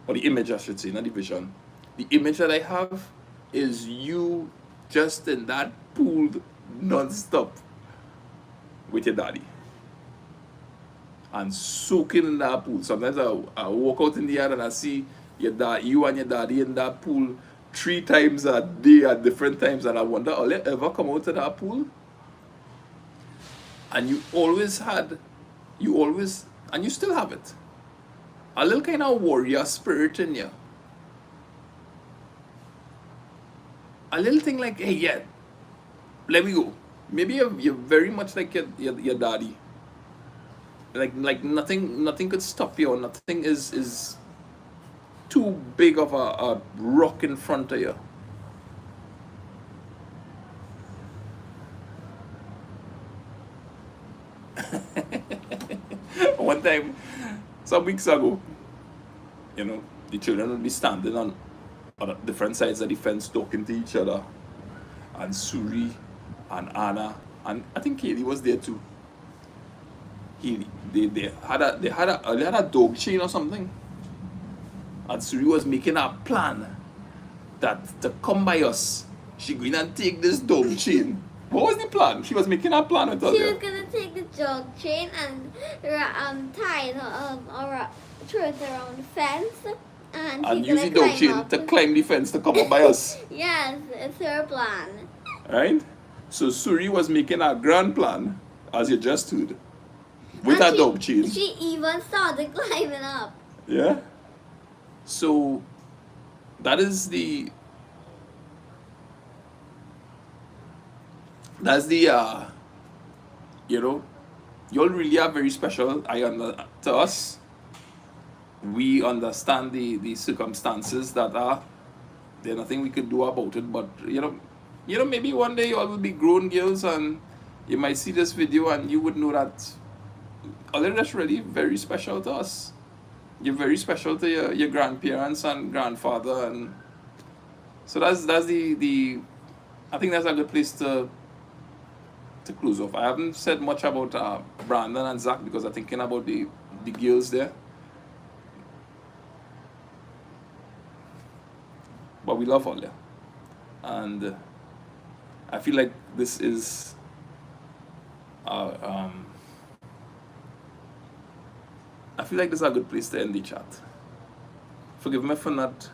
or the image I should say, not the vision. The image that I have is you just in that pool non-stop with your daddy. And soaking in that pool. Sometimes I walk out in the yard and I see you and your daddy in that pool 3 times a day at different times, and I wonder, will you ever come out of that pool? And you still have it, a little kind of warrior spirit in you. A little thing like, hey, yeah, let me go. Maybe you're very much like your daddy. Like nothing could stop you, or nothing is too big of a rock in front of you. One time, some weeks ago, you know, the children would be standing on different sides of the fence talking to each other. And Suri and Anna, and I think Haley was there too. They had a dog chain or something. And Suri was making a plan that to come by us, she going and take this dog chain. What was the plan? She was making a plan with us. She was gonna take the dog chain and tie it or throw it around the fence, and use the dog chain to climb the fence to come up by us. Yes, it's her plan. Right? So Suri was making a grand plan, as you just heard, with her dog chain. She even started climbing up. Yeah. So that is the you know, y'all really are very special. To us, we understand the circumstances that are. There's nothing we could do about it. But you know, maybe one day y'all will be grown girls and you might see this video and you would know that that's really very special to us. You're very special to your grandparents and grandfather, and so that's the I think that's a good place to close off. I haven't said much about Brandon and Zach because I'm thinking about the girls there. But we love all them. And I feel like this is I feel like this is a good place to end the chat. Forgive me for not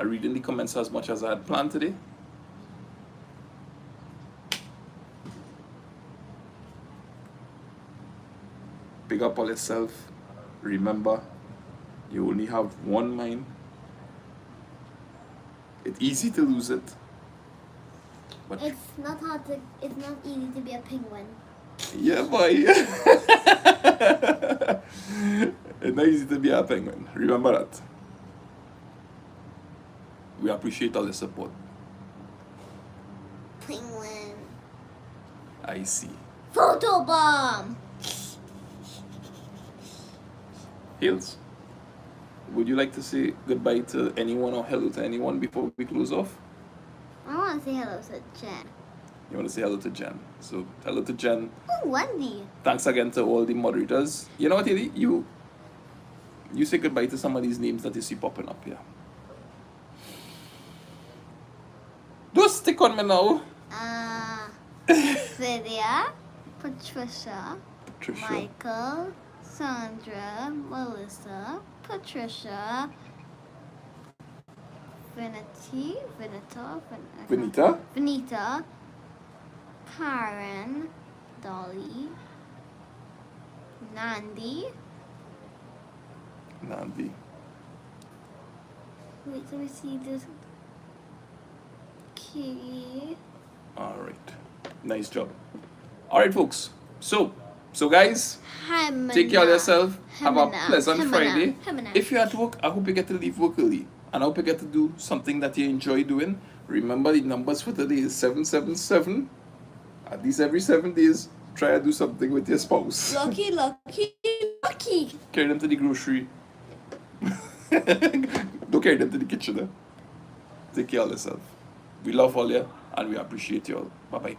reading the comments as much as I had planned today. Pick up on yourself. Remember, you only have one mind. It's easy to lose it. But It's not easy to be a penguin. yeah, boy. It's not easy to be a penguin. Remember that. We appreciate all the support. Penguin. I see. Photobomb. Hills, would you like to say goodbye to anyone or hello to anyone before we close off? I want to say hello to Jen. You want to say hello to Jen. So hello to Jen. Oh, Wendy. Thanks again to all the moderators. You know what, Haley? You say goodbye to some of these names that you see popping up here. Just stick on me now. Lydia, Patricia, Michael, Sandra, Melissa, Patricia, Venita, Karen, Dolly, Nandi. Wait, let me see this. Kitty. All right. Nice job. All right, folks. So guys, take care of yourself. Have a pleasant Friday. If you're at work, I hope you get to leave work early. And I hope you get to do something that you enjoy doing. Remember, the numbers for today is 777. At least every 7 days, try to do something with your spouse. Lucky. Carry them to the grocery. Don't carry them to the kitchen. Take care of yourself. We love all you and we appreciate you all. Bye-bye.